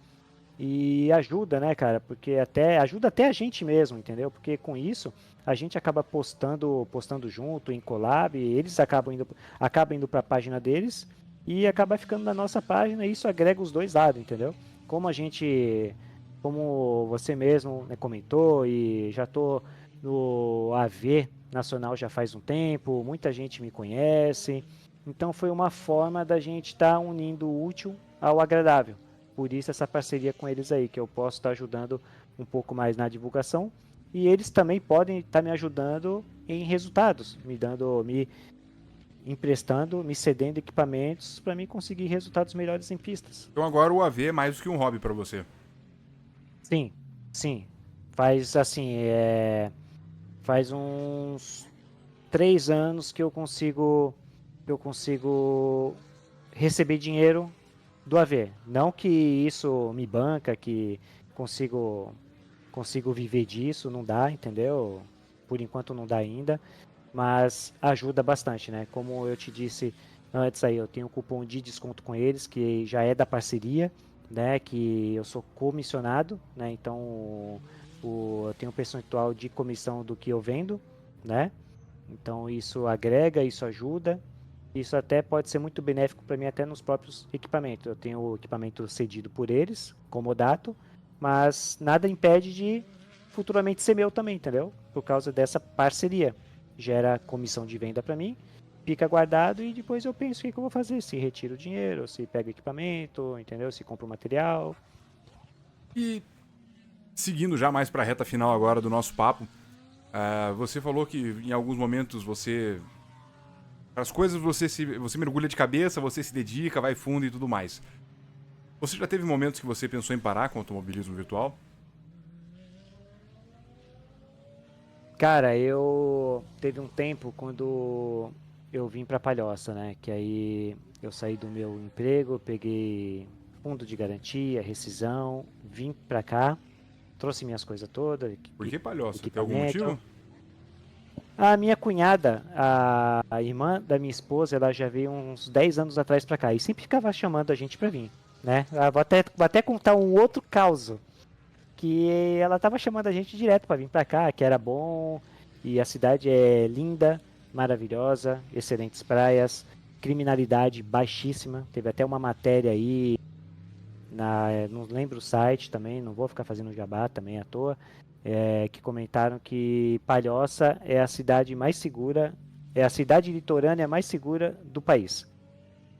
E ajuda, né, cara? Porque ajuda até a gente mesmo, entendeu? Porque com isso a gente acaba postando junto em collab, eles acabam indo para a página deles e acaba ficando na nossa página e isso agrega os dois lados, entendeu? Como você mesmo, né, comentou e já tô no AV nacional já faz um tempo, muita gente me conhece, então foi uma forma da gente estar unindo o útil ao agradável. Por isso essa parceria com eles aí, que eu posso estar ajudando um pouco mais na divulgação e eles também podem estar me ajudando em resultados, me emprestando, me cedendo equipamentos para mim conseguir resultados melhores em pistas. Então agora o AV é mais do que um hobby pra você. Sim, sim. Faz assim, faz uns 3 anos que eu consigo receber dinheiro do AV. Não que isso me banca, que consigo consigo viver disso, não dá, entendeu? Por enquanto não dá ainda, mas ajuda bastante, né? Como eu te disse, Antes aí eu tenho um cupom de desconto com eles, que já é da parceria, né? Que eu sou comissionado, né? Então eu tenho um percentual de comissão do que eu vendo, né? Então isso agrega, isso ajuda. Isso até pode ser muito benéfico para mim até nos próprios equipamentos. Eu tenho o equipamento cedido por eles, comodato, mas nada impede de futuramente ser meu também, entendeu? Por causa dessa parceria. Gera comissão de venda para mim, fica guardado e depois eu penso o que eu vou fazer. Se retiro o dinheiro, se pego o equipamento, entendeu? Se compro o material. E seguindo já mais para a reta final agora do nosso papo, você falou que em alguns momentos você as coisas você mergulha de cabeça, você se dedica, vai fundo e tudo mais. Você já teve momentos que você pensou em parar com o automobilismo virtual? Cara, eu teve um tempo quando eu vim pra Palhoça, né? Que aí eu saí do meu emprego, peguei fundo de garantia, rescisão, vim pra cá, trouxe minhas coisas todas, Por que Palhoça? Tem algum equipamento. motivo? A minha cunhada, a irmã da minha esposa, ela já veio uns 10 anos atrás pra cá e sempre ficava chamando a gente pra vir, né? Vou até contar um outro caso que ela tava chamando a gente direto para vir para cá, que era bom, e a cidade é linda, maravilhosa, excelentes praias, criminalidade baixíssima. Teve até uma matéria aí, não lembro o site também, não vou ficar fazendo jabá também à toa, que comentaram que Palhoça é a cidade mais segura, é a cidade litorânea mais segura do país.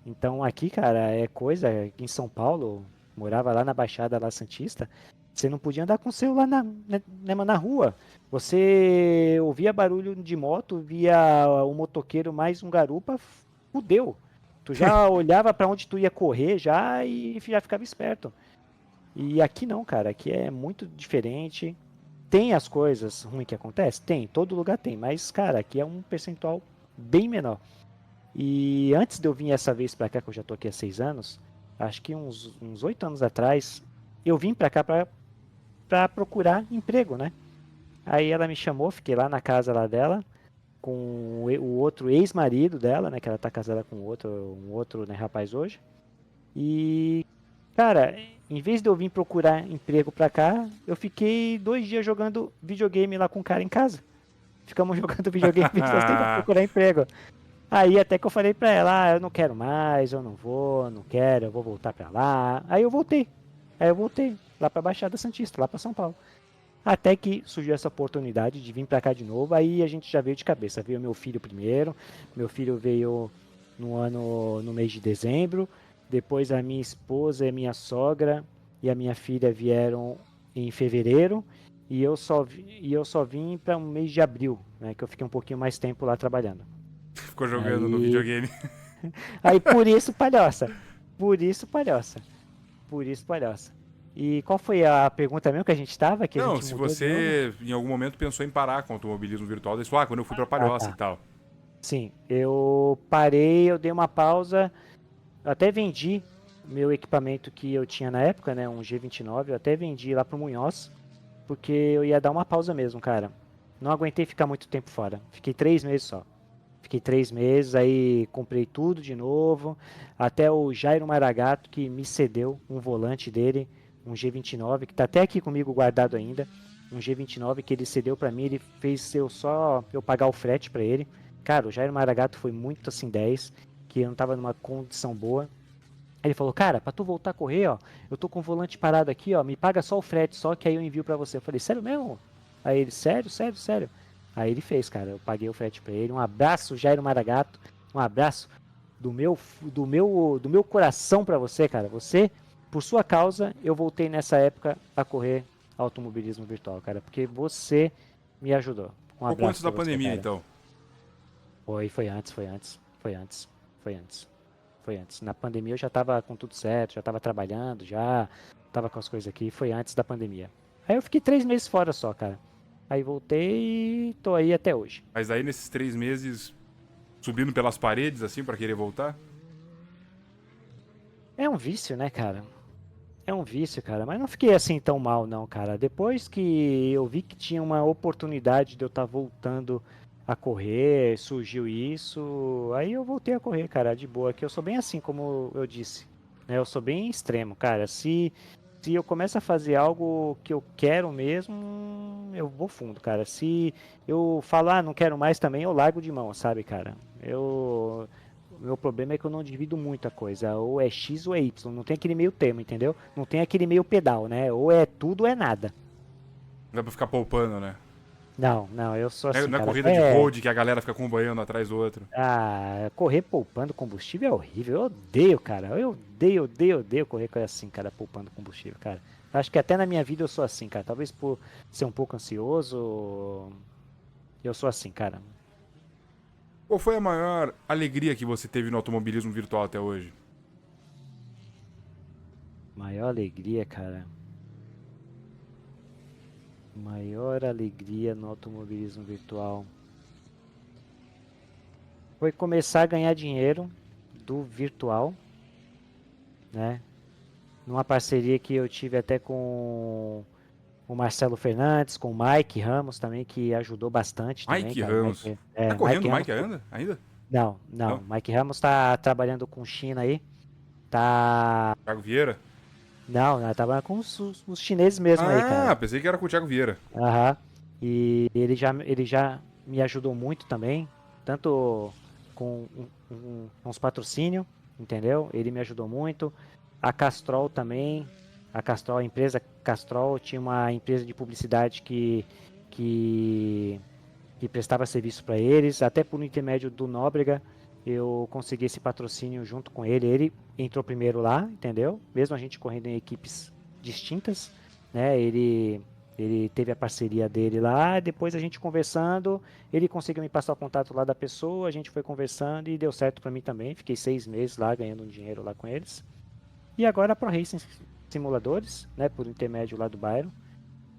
Então aqui, cara, é coisa, em São Paulo, morava lá na Baixada lá Santista, você não podia andar com o celular na rua. Você ouvia barulho de moto, via um motoqueiro mais um garupa, fudeu. Tu já olhava para onde tu ia correr já e já ficava esperto. E aqui não, cara, aqui é muito diferente. Tem as coisas ruins que acontecem? Tem, todo lugar tem, mas, cara, aqui é um percentual bem menor. E antes de eu vir essa vez pra cá, que eu já tô aqui há 6 anos, acho que uns 8 anos atrás, eu vim pra cá pra procurar emprego, né? Aí ela me chamou, fiquei lá na casa lá dela, com o outro ex-marido dela, né? Que ela tá casada com um outro, né, rapaz hoje. E, cara, em vez de eu vir procurar emprego pra cá, eu fiquei 2 dias jogando videogame lá com o cara em casa. Ficamos jogando videogame sem procurar emprego. Aí até que eu falei pra ela, eu não quero mais, eu não vou, não quero, eu vou voltar pra lá. Aí eu voltei lá pra Baixada Santista, lá pra São Paulo. Até que surgiu essa oportunidade de vir pra cá de novo, aí a gente já veio de cabeça. Veio meu filho primeiro, meu filho veio no mês de dezembro, depois a minha esposa e a minha sogra e a minha filha vieram em fevereiro, e eu só vim para um mês de abril, né, que eu fiquei um pouquinho mais tempo lá trabalhando. Ficou jogando no Aí videogame. Aí por isso palhoça. Por isso palhoça. Por isso palhoça. E qual foi a pergunta mesmo que a gente tava? Que a Não, gente se mudou de novo? você em algum momento pensou em parar com o automobilismo virtual, daí você falou, quando eu fui pra Ah, Palhoça e tá. tal. Sim, eu parei, eu dei uma pausa, eu até vendi meu equipamento que eu tinha na época, né, um G29, eu até vendi lá pro Munhoz, porque eu ia dar uma pausa mesmo, cara. Não aguentei ficar muito tempo fora. Fiquei 3 meses só. Fiquei 3 meses, aí comprei tudo de novo. Até o Jairo Maragato que me cedeu um volante dele, um G29, que tá até aqui comigo guardado ainda. Um G29 que ele cedeu para mim, ele fez eu pagar o frete para ele. Cara, o Jairo Maragato foi muito assim 10, que eu não tava numa condição boa. Ele falou, cara, pra tu voltar a correr, ó, eu tô com o volante parado aqui, ó, me paga só o frete, só que aí eu envio pra você. Eu falei, sério mesmo? Aí ele, sério, sério, sério. Aí ele fez, cara, eu paguei o frete pra ele. Um abraço, Jairo Maragato, um abraço do meu coração pra você, cara. Você, por sua causa, eu voltei nessa época a correr automobilismo virtual, cara, porque você me ajudou. Um Pouco abraço antes da pra você, pandemia, cara. então. Foi antes, foi antes, foi antes, foi antes. Foi antes. Na pandemia eu já tava com tudo certo, já tava trabalhando, já tava com as coisas aqui. Foi antes da pandemia. Aí eu fiquei 3 meses fora só, cara. Aí voltei e tô aí até hoje. Mas aí nesses 3 meses, subindo pelas paredes, assim, pra querer voltar? É um vício, né, cara? É um vício, cara. Mas não fiquei assim tão mal, não, cara. Depois que eu vi que tinha uma oportunidade de eu estar voltando a correr, surgiu isso, aí eu voltei a correr, cara, de boa, que eu sou bem assim, como eu disse, né? Eu sou bem extremo, cara. Se eu começo a fazer algo que eu quero mesmo, eu vou fundo, cara. Se eu falar, não quero mais também, eu largo de mão, sabe, cara? Meu problema é que eu não divido muita coisa. Ou é X ou é Y. Não tem aquele meio termo, entendeu? Não tem aquele meio pedal, né? Ou é tudo ou é nada. Não dá pra ficar poupando, né? Não, não, eu sou assim, Não é cara. corrida de road que a galera fica acompanhando atrás do outro. Correr poupando combustível é horrível. Eu odeio, cara. Eu odeio, odeio, odeio correr assim, cara, poupando combustível, cara. Acho que até na minha vida eu sou assim, cara. Talvez por ser um pouco ansioso, eu sou assim, cara. Qual foi a maior alegria que você teve no automobilismo virtual até hoje? Maior alegria, cara. Maior alegria no automobilismo virtual foi começar a ganhar dinheiro do virtual, né? Numa parceria que eu tive até com o Marcelo Fernandes, com o Mike Ramos também, que ajudou bastante também, Mike cara. Ramos. Tá correndo Mike o Ramos. Mike ainda? Ainda? Não, não. Não? Mike Ramos tá trabalhando com China aí. Tá. Thiago Vieira? Não, tá trabalhando com os chineses mesmo aí, Ah, cara. pensei que era com o Thiago Vieira. Aham. E ele já me ajudou muito também. Tanto com uns patrocínios, entendeu? Ele me ajudou muito. A Castrol também. A Castrol, a empresa Castrol, tinha uma empresa de publicidade que que prestava serviço para eles, até por intermédio do Nóbrega, eu consegui esse patrocínio junto com ele. Ele entrou primeiro lá, entendeu? Mesmo a gente correndo em equipes distintas, né? Ele teve a parceria dele lá, depois a gente conversando, ele conseguiu me passar o contato lá da pessoa, a gente foi conversando e deu certo para mim também. Fiquei 6 meses lá ganhando um dinheiro lá com eles. E agora a Pro Racing Simuladores, né? Por intermédio lá do Byron.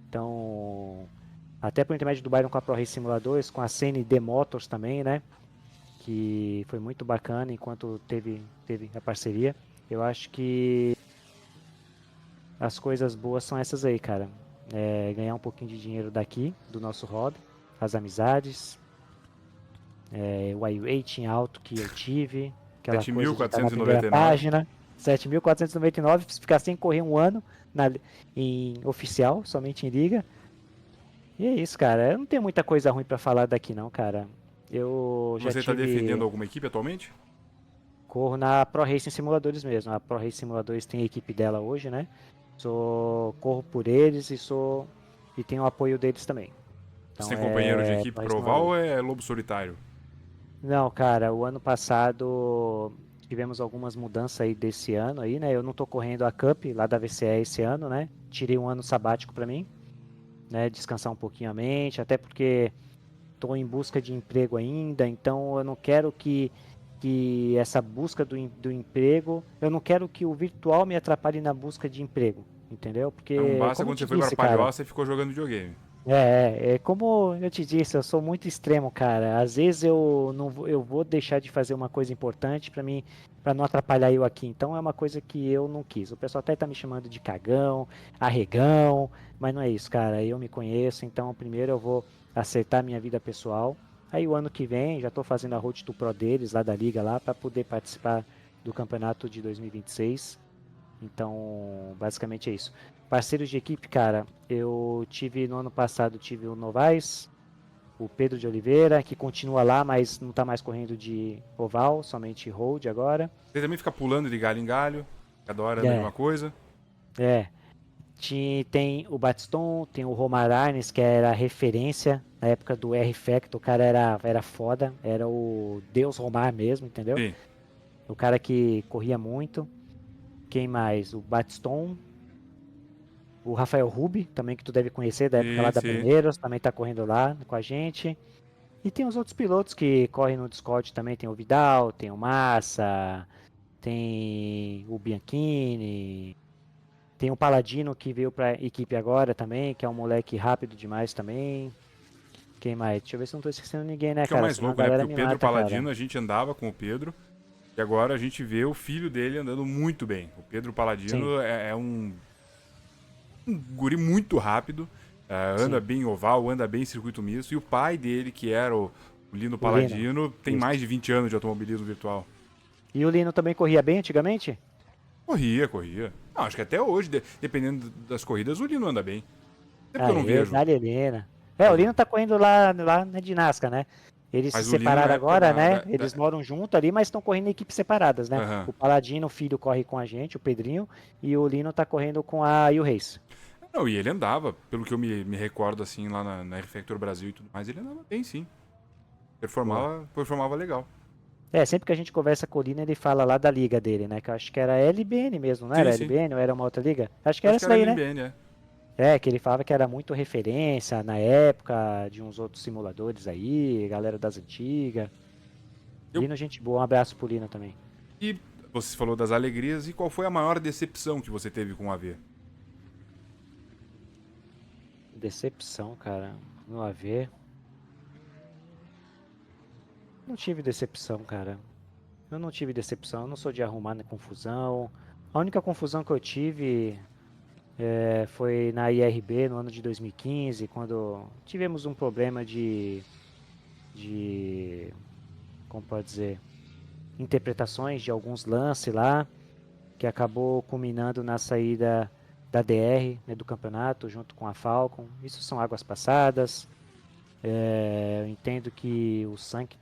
Então, até por intermédio do Byron com a Pro Race Simuladores, com a CND Motors também, né? Que foi muito bacana enquanto teve a parceria. Eu acho que as coisas boas são essas aí, cara. Ganhar um pouquinho de dinheiro daqui, do nosso hobby, as amizades, o iRating alto que eu tive, aquela coisa de estar na primeira 7.499. página. 7.499, ficar sem correr um ano em oficial, somente em liga. E é isso, cara. Eu não tenho muita coisa ruim pra falar daqui, não, cara. Eu já Você tá defendendo tive. alguma equipe atualmente? Corro na Pro Racing Simuladores mesmo. A Pro Racing Simuladores tem a equipe dela hoje, né? Corro por eles e tenho o apoio deles também. Você Então tem companheiro de equipe nós pro não oval ali. ou é lobo solitário? Não, cara, o ano passado tivemos algumas mudanças aí desse ano aí, né? Eu não tô correndo a Cup lá da VCE esse ano, né? Tirei um ano sabático pra mim, né? Descansar um pouquinho a mente, até porque estou em busca de emprego ainda, então eu não quero que essa busca do emprego, eu não quero que o virtual me atrapalhe na busca de emprego, entendeu? Não Porque, basta como eu quando te você foi pra disse, cara, Palhoça e ficou jogando videogame. como eu te disse, eu sou muito extremo, cara. Às vezes eu não vou, eu vou deixar de fazer uma coisa importante para mim, para não atrapalhar eu aqui. Então é uma coisa que eu não quis. O pessoal até tá me chamando de cagão, arregão, mas não é isso, cara. Eu me conheço, então primeiro eu vou acertar minha vida pessoal. Aí o ano que vem já tô fazendo a Road to Pro deles lá da liga lá para poder participar do campeonato de 2026. Então, basicamente é isso. Parceiros de equipe, cara, eu tive no ano passado, tive o Novaes, o Pedro de Oliveira, que continua lá, mas não tá mais correndo de oval, somente road agora. Você também fica pulando de galho em galho, cada hora anda de uma É, coisa. é. Tem o Batiston, tem o Romar Arnes, que era referência na época do R-Factor, o cara era foda, era o Deus Romar mesmo, entendeu? Sim, O cara que corria muito. Quem mais? O Batiston, o Rafael Rubi, também que tu deve conhecer, da época lá sim, da sim. Bruneiros, também tá correndo lá com a gente. E tem os outros pilotos que correm no Discord também, tem o Vidal, tem o Massa, tem o Bianchini, tem o Paladino que veio pra equipe agora também, que é um moleque rápido demais também. Quem mais? Deixa eu ver se eu não tô esquecendo ninguém, né, Que é o cara? mais Senão a louco, né? Porque galera o me Pedro mata, cara. Paladino, a gente andava com o Pedro, e agora a gente vê o filho dele andando muito bem. O Pedro Sim, Paladino é um guri muito rápido, anda sim, bem em oval, anda bem em circuito misto, e o pai dele, que era O Lino O Lino, Paladino tem isso. mais de 20 anos de automobilismo virtual. E o Lino também corria bem antigamente? Corria. Não, acho que até hoje, dependendo das corridas, o Lino anda bem. Sempre que eu não Aê, vejo. dá-lhe Helena. O Mas Lino tá correndo lá na Dinasca, né? Eles se mas o Lino na separaram época agora, né? Eles moram junto ali, mas estão correndo em equipes separadas, né? Aham. O Paladino, o filho, corre com a gente, o Pedrinho, e o Lino tá correndo com a Will Race. Não, e ele andava, pelo que eu me recordo, assim, lá na R-Factor Brasil e tudo mais, ele andava bem, sim. Performava legal. Sempre que a gente conversa com o Lino, ele fala lá da liga dele, né? Que eu acho que era LBN mesmo, não Sim, era sim. LBN ou era uma outra liga? Acho que era Acho que essa era daí, né? LMBN, é. Que ele falava que era muito referência na época de uns outros simuladores aí, galera das antigas. Eu- Lino, gente boa, um abraço pro Lino também. E você falou das alegrias, e qual foi a maior decepção que você teve com o AV? Decepção, cara, no AV. Não tive decepção, cara. Eu não tive decepção, eu não sou de arrumar na confusão. A única confusão que eu tive foi na IRB no ano de 2015, quando tivemos um problema de como pode dizer, interpretações de alguns lances lá, que acabou culminando na saída da DR, né, do campeonato, junto com a Falcon. Isso são águas passadas. Eu entendo que o Sank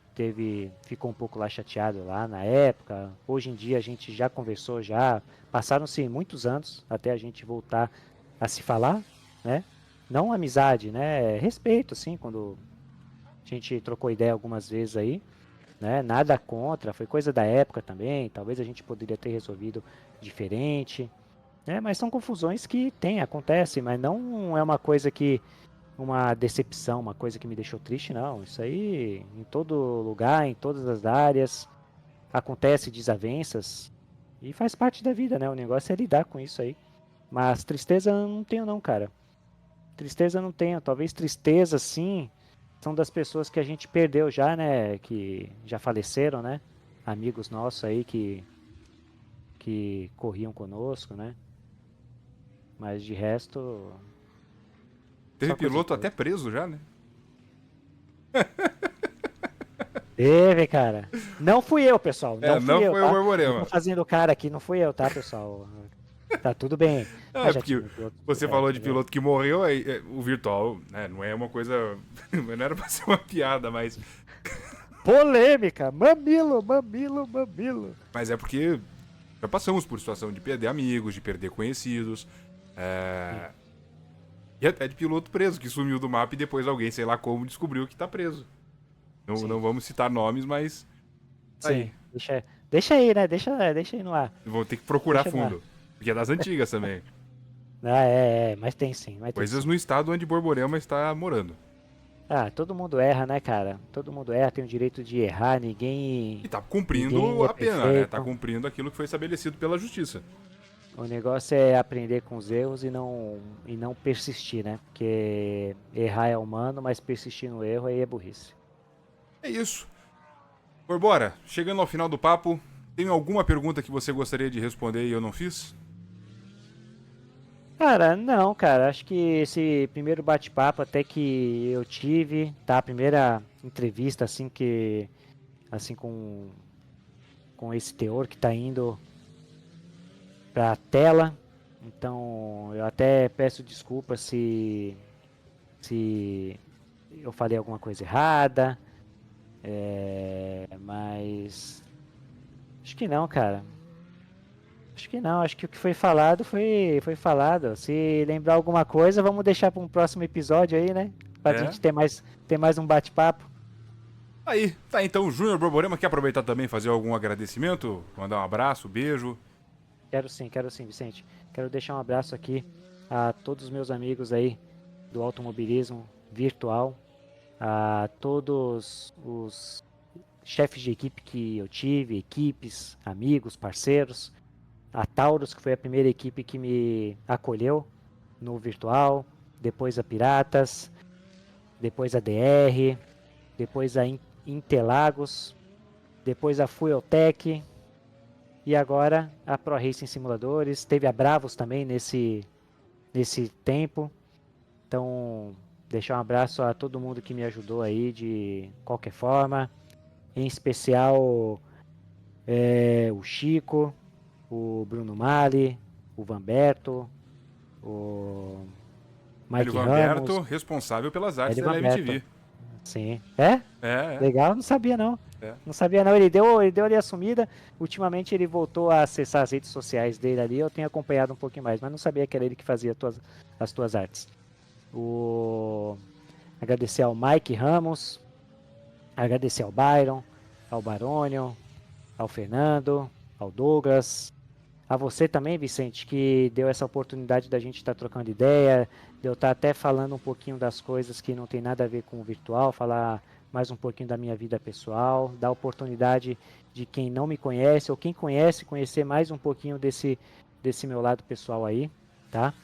ficou um pouco lá chateado lá na época. Hoje em dia a gente já conversou, passaram-se muitos anos até a gente voltar a se falar, né? Não amizade, né? Respeito, assim, quando a gente trocou ideia algumas vezes aí, né? Nada contra, foi coisa da época também. Talvez a gente poderia ter resolvido diferente, né? Mas são confusões que acontecem, mas não é uma coisa que uma decepção, uma coisa que me deixou triste, não. Isso aí em todo lugar, em todas as áreas, acontece desavenças e faz parte da vida, né? O negócio é lidar com isso aí. Mas tristeza eu não tenho não, cara. Tristeza eu não tenho. Talvez tristeza, sim, são das pessoas que a gente perdeu já, né? Que já faleceram, né? Amigos nossos aí que corriam conosco, né? Mas de resto, Teve só coisa piloto boa. até preso já, né? Teve, cara. Não fui eu, pessoal. Não fui Não eu, foi o tá? Não tô Borborema. fazendo cara aqui, não fui eu, tá, pessoal? Tá tudo bem. Ah, Mas é já porque tive piloto. você falou de Entendeu? piloto que morreu, aí, o virtual, né, não é uma coisa. Não era pra ser uma piada, Polêmica! Mamilo, mamilo, mamilo. mas é porque já passamos por situação de perder amigos, de perder conhecidos. É, e até de piloto preso, que sumiu do mapa e depois alguém, sei lá como, descobriu que tá preso. Não Sim, vamos citar nomes, mas tá aí. sim. Deixa aí, né? Deixa aí no ar. Vão ter que procurar Deixa no ar. fundo. Porque é das antigas também. Ah, mas tem sim, mas tem Coisas sim. no estado onde Borborema está morando. Ah, todo mundo erra, né, cara? Todo mundo erra, tem o direito de errar, E tá ninguém cumprindo é a pena, né? Tá perfeito. cumprindo aquilo que foi estabelecido pela justiça. O negócio é aprender com os erros e não persistir, né? Porque errar é humano, mas persistir no erro aí é burrice. É isso. Borbora, chegando ao final do papo, tem alguma pergunta que você gostaria de responder e eu não fiz? Cara, não, cara. Acho que esse primeiro bate-papo até que eu tive, tá? A primeira entrevista, assim, com esse teor que tá indo pra tela. Então, eu até peço desculpas se eu falei alguma coisa errada. Mas acho que não, cara. Acho que não. Acho que o que foi falado foi falado. Se lembrar alguma coisa, vamos deixar para um próximo episódio aí, né? Pra É? gente ter mais um bate-papo. Aí, tá então, Júnior Borborema quer aproveitar também e fazer algum agradecimento? Mandar um abraço, beijo. Quero sim, Vicente. Quero deixar um abraço aqui a todos os meus amigos aí do automobilismo virtual, a todos os chefes de equipe que eu tive, equipes, amigos, parceiros, a Taurus, que foi a primeira equipe que me acolheu no virtual, depois a Piratas, depois a DR, depois a Interlagos, depois a Fueltech e agora a Pro Racing Simuladores. Teve a Bravos também nesse tempo. Então, Deixar um abraço a todo mundo que me ajudou aí de qualquer forma. Em especial o Chico, o Bruno Mali, o Vanberto, o Hélio Mike Vanberto, Ramos. responsável pelas artes Hélio da Vanberto. MTV. Sim. É? É, Legal, não sabia não. é. Não sabia não, ele deu ali a sumida. Ultimamente ele voltou a acessar as redes sociais dele ali, eu tenho acompanhado um pouquinho mais, mas não sabia que era ele que fazia as tuas artes. Agradecer ao Mike Ramos, agradecer ao Byron, ao Barônio, ao Fernando, ao Douglas, a você também, Vicente, que deu essa oportunidade da gente estar trocando ideia, de eu estar até falando um pouquinho das coisas que não tem nada a ver com o virtual, falar mais um pouquinho da minha vida pessoal, dar oportunidade de quem não me conhece ou quem conhece, conhecer mais um pouquinho desse meu lado pessoal aí, tá?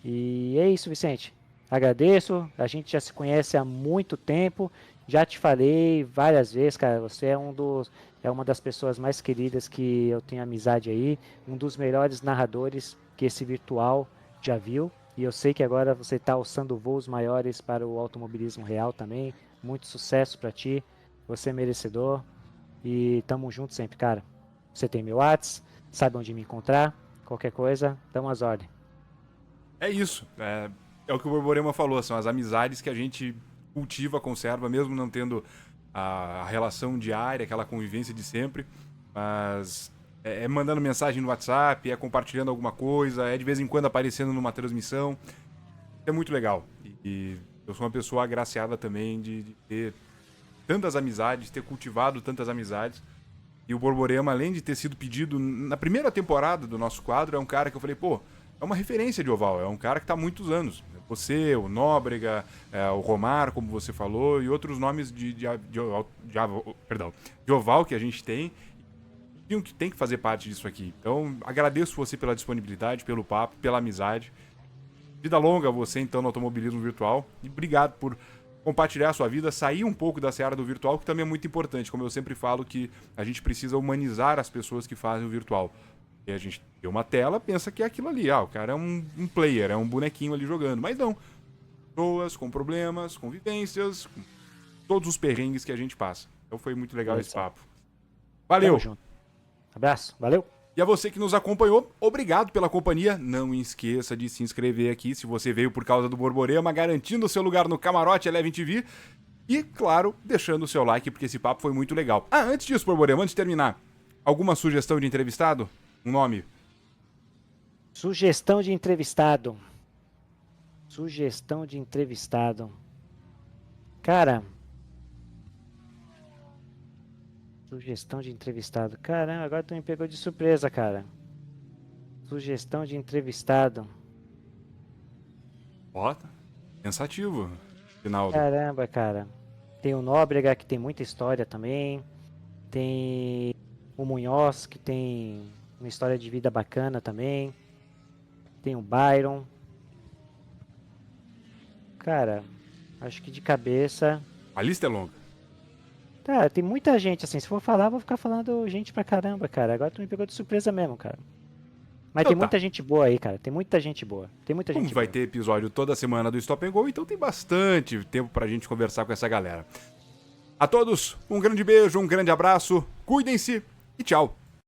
E é isso, Vicente. Agradeço. A gente já se conhece há muito tempo. Já te falei várias vezes, cara. Você é uma das pessoas mais queridas que eu tenho amizade aí. Um dos melhores narradores que esse virtual já viu. E eu sei que agora você está alçando voos maiores para o automobilismo real também. Muito sucesso para ti. Você é merecedor. E tamo junto sempre, cara. Você tem meu WhatsApp, sabe onde me encontrar. Qualquer coisa, dá umas ordens. É isso. É o que o Borborema falou, são as amizades que a gente cultiva, conserva, mesmo não tendo a relação diária, aquela convivência de sempre. Mas é mandando mensagem no WhatsApp, é compartilhando alguma coisa, é de vez em quando aparecendo numa transmissão. É muito legal. E eu sou uma pessoa agraciada também de ter tantas amizades, ter cultivado tantas amizades. E o Borborema, além de ter sido pedido na primeira temporada do nosso quadro, é um cara que eu falei, pô, é uma referência de oval, é um cara que tá há muitos anos. Você, o Nóbrega, o Romar, como você falou, e outros nomes de oval que a gente tem, que tem que fazer parte disso aqui. Então, agradeço você pela disponibilidade, pelo papo, pela amizade. Vida longa a você, então, no automobilismo virtual. E obrigado por compartilhar a sua vida, sair um pouco da seara do virtual, que também é muito importante. Como eu sempre falo, que a gente precisa humanizar as pessoas que fazem o virtual. E a gente vê uma tela, pensa que é aquilo ali. O cara é um player, é um bonequinho ali jogando. Mas não. Pessoas com problemas, com vivências, com todos os perrengues que a gente passa. Então foi muito legal esse papo. Valeu! Tamo junto. Abraço, valeu! E a você que nos acompanhou, obrigado pela companhia. Não esqueça de se inscrever aqui se você veio por causa do Borborema, garantindo o seu lugar no Camarote Eleven TV. E, claro, deixando o seu like, porque esse papo foi muito legal. Antes disso, Borborema, antes de terminar, alguma sugestão de entrevistado? Um nome? Sugestão de entrevistado. Sugestão de entrevistado. Cara. Sugestão de entrevistado. Caramba, agora tu me pegou de surpresa, cara. Sugestão de entrevistado. Bota. Pensativo, Finaldo. Caramba, cara. Tem o Nóbrega, que tem muita história também. Tem o Munhoz, que tem uma história de vida bacana também. Tem o Byron. Cara, acho que de cabeça... A lista é longa. Tá, tem muita gente, assim, se for falar, vou ficar falando gente pra caramba, cara. Agora tu me pegou de surpresa mesmo, cara. Mas Então tem muita gente boa aí, cara. Tem muita gente boa. Tem muita Como gente vai boa. ter episódio toda semana do Stop and Go, então tem bastante tempo pra gente conversar com essa galera. A todos, um grande beijo, um grande abraço, cuidem-se e tchau!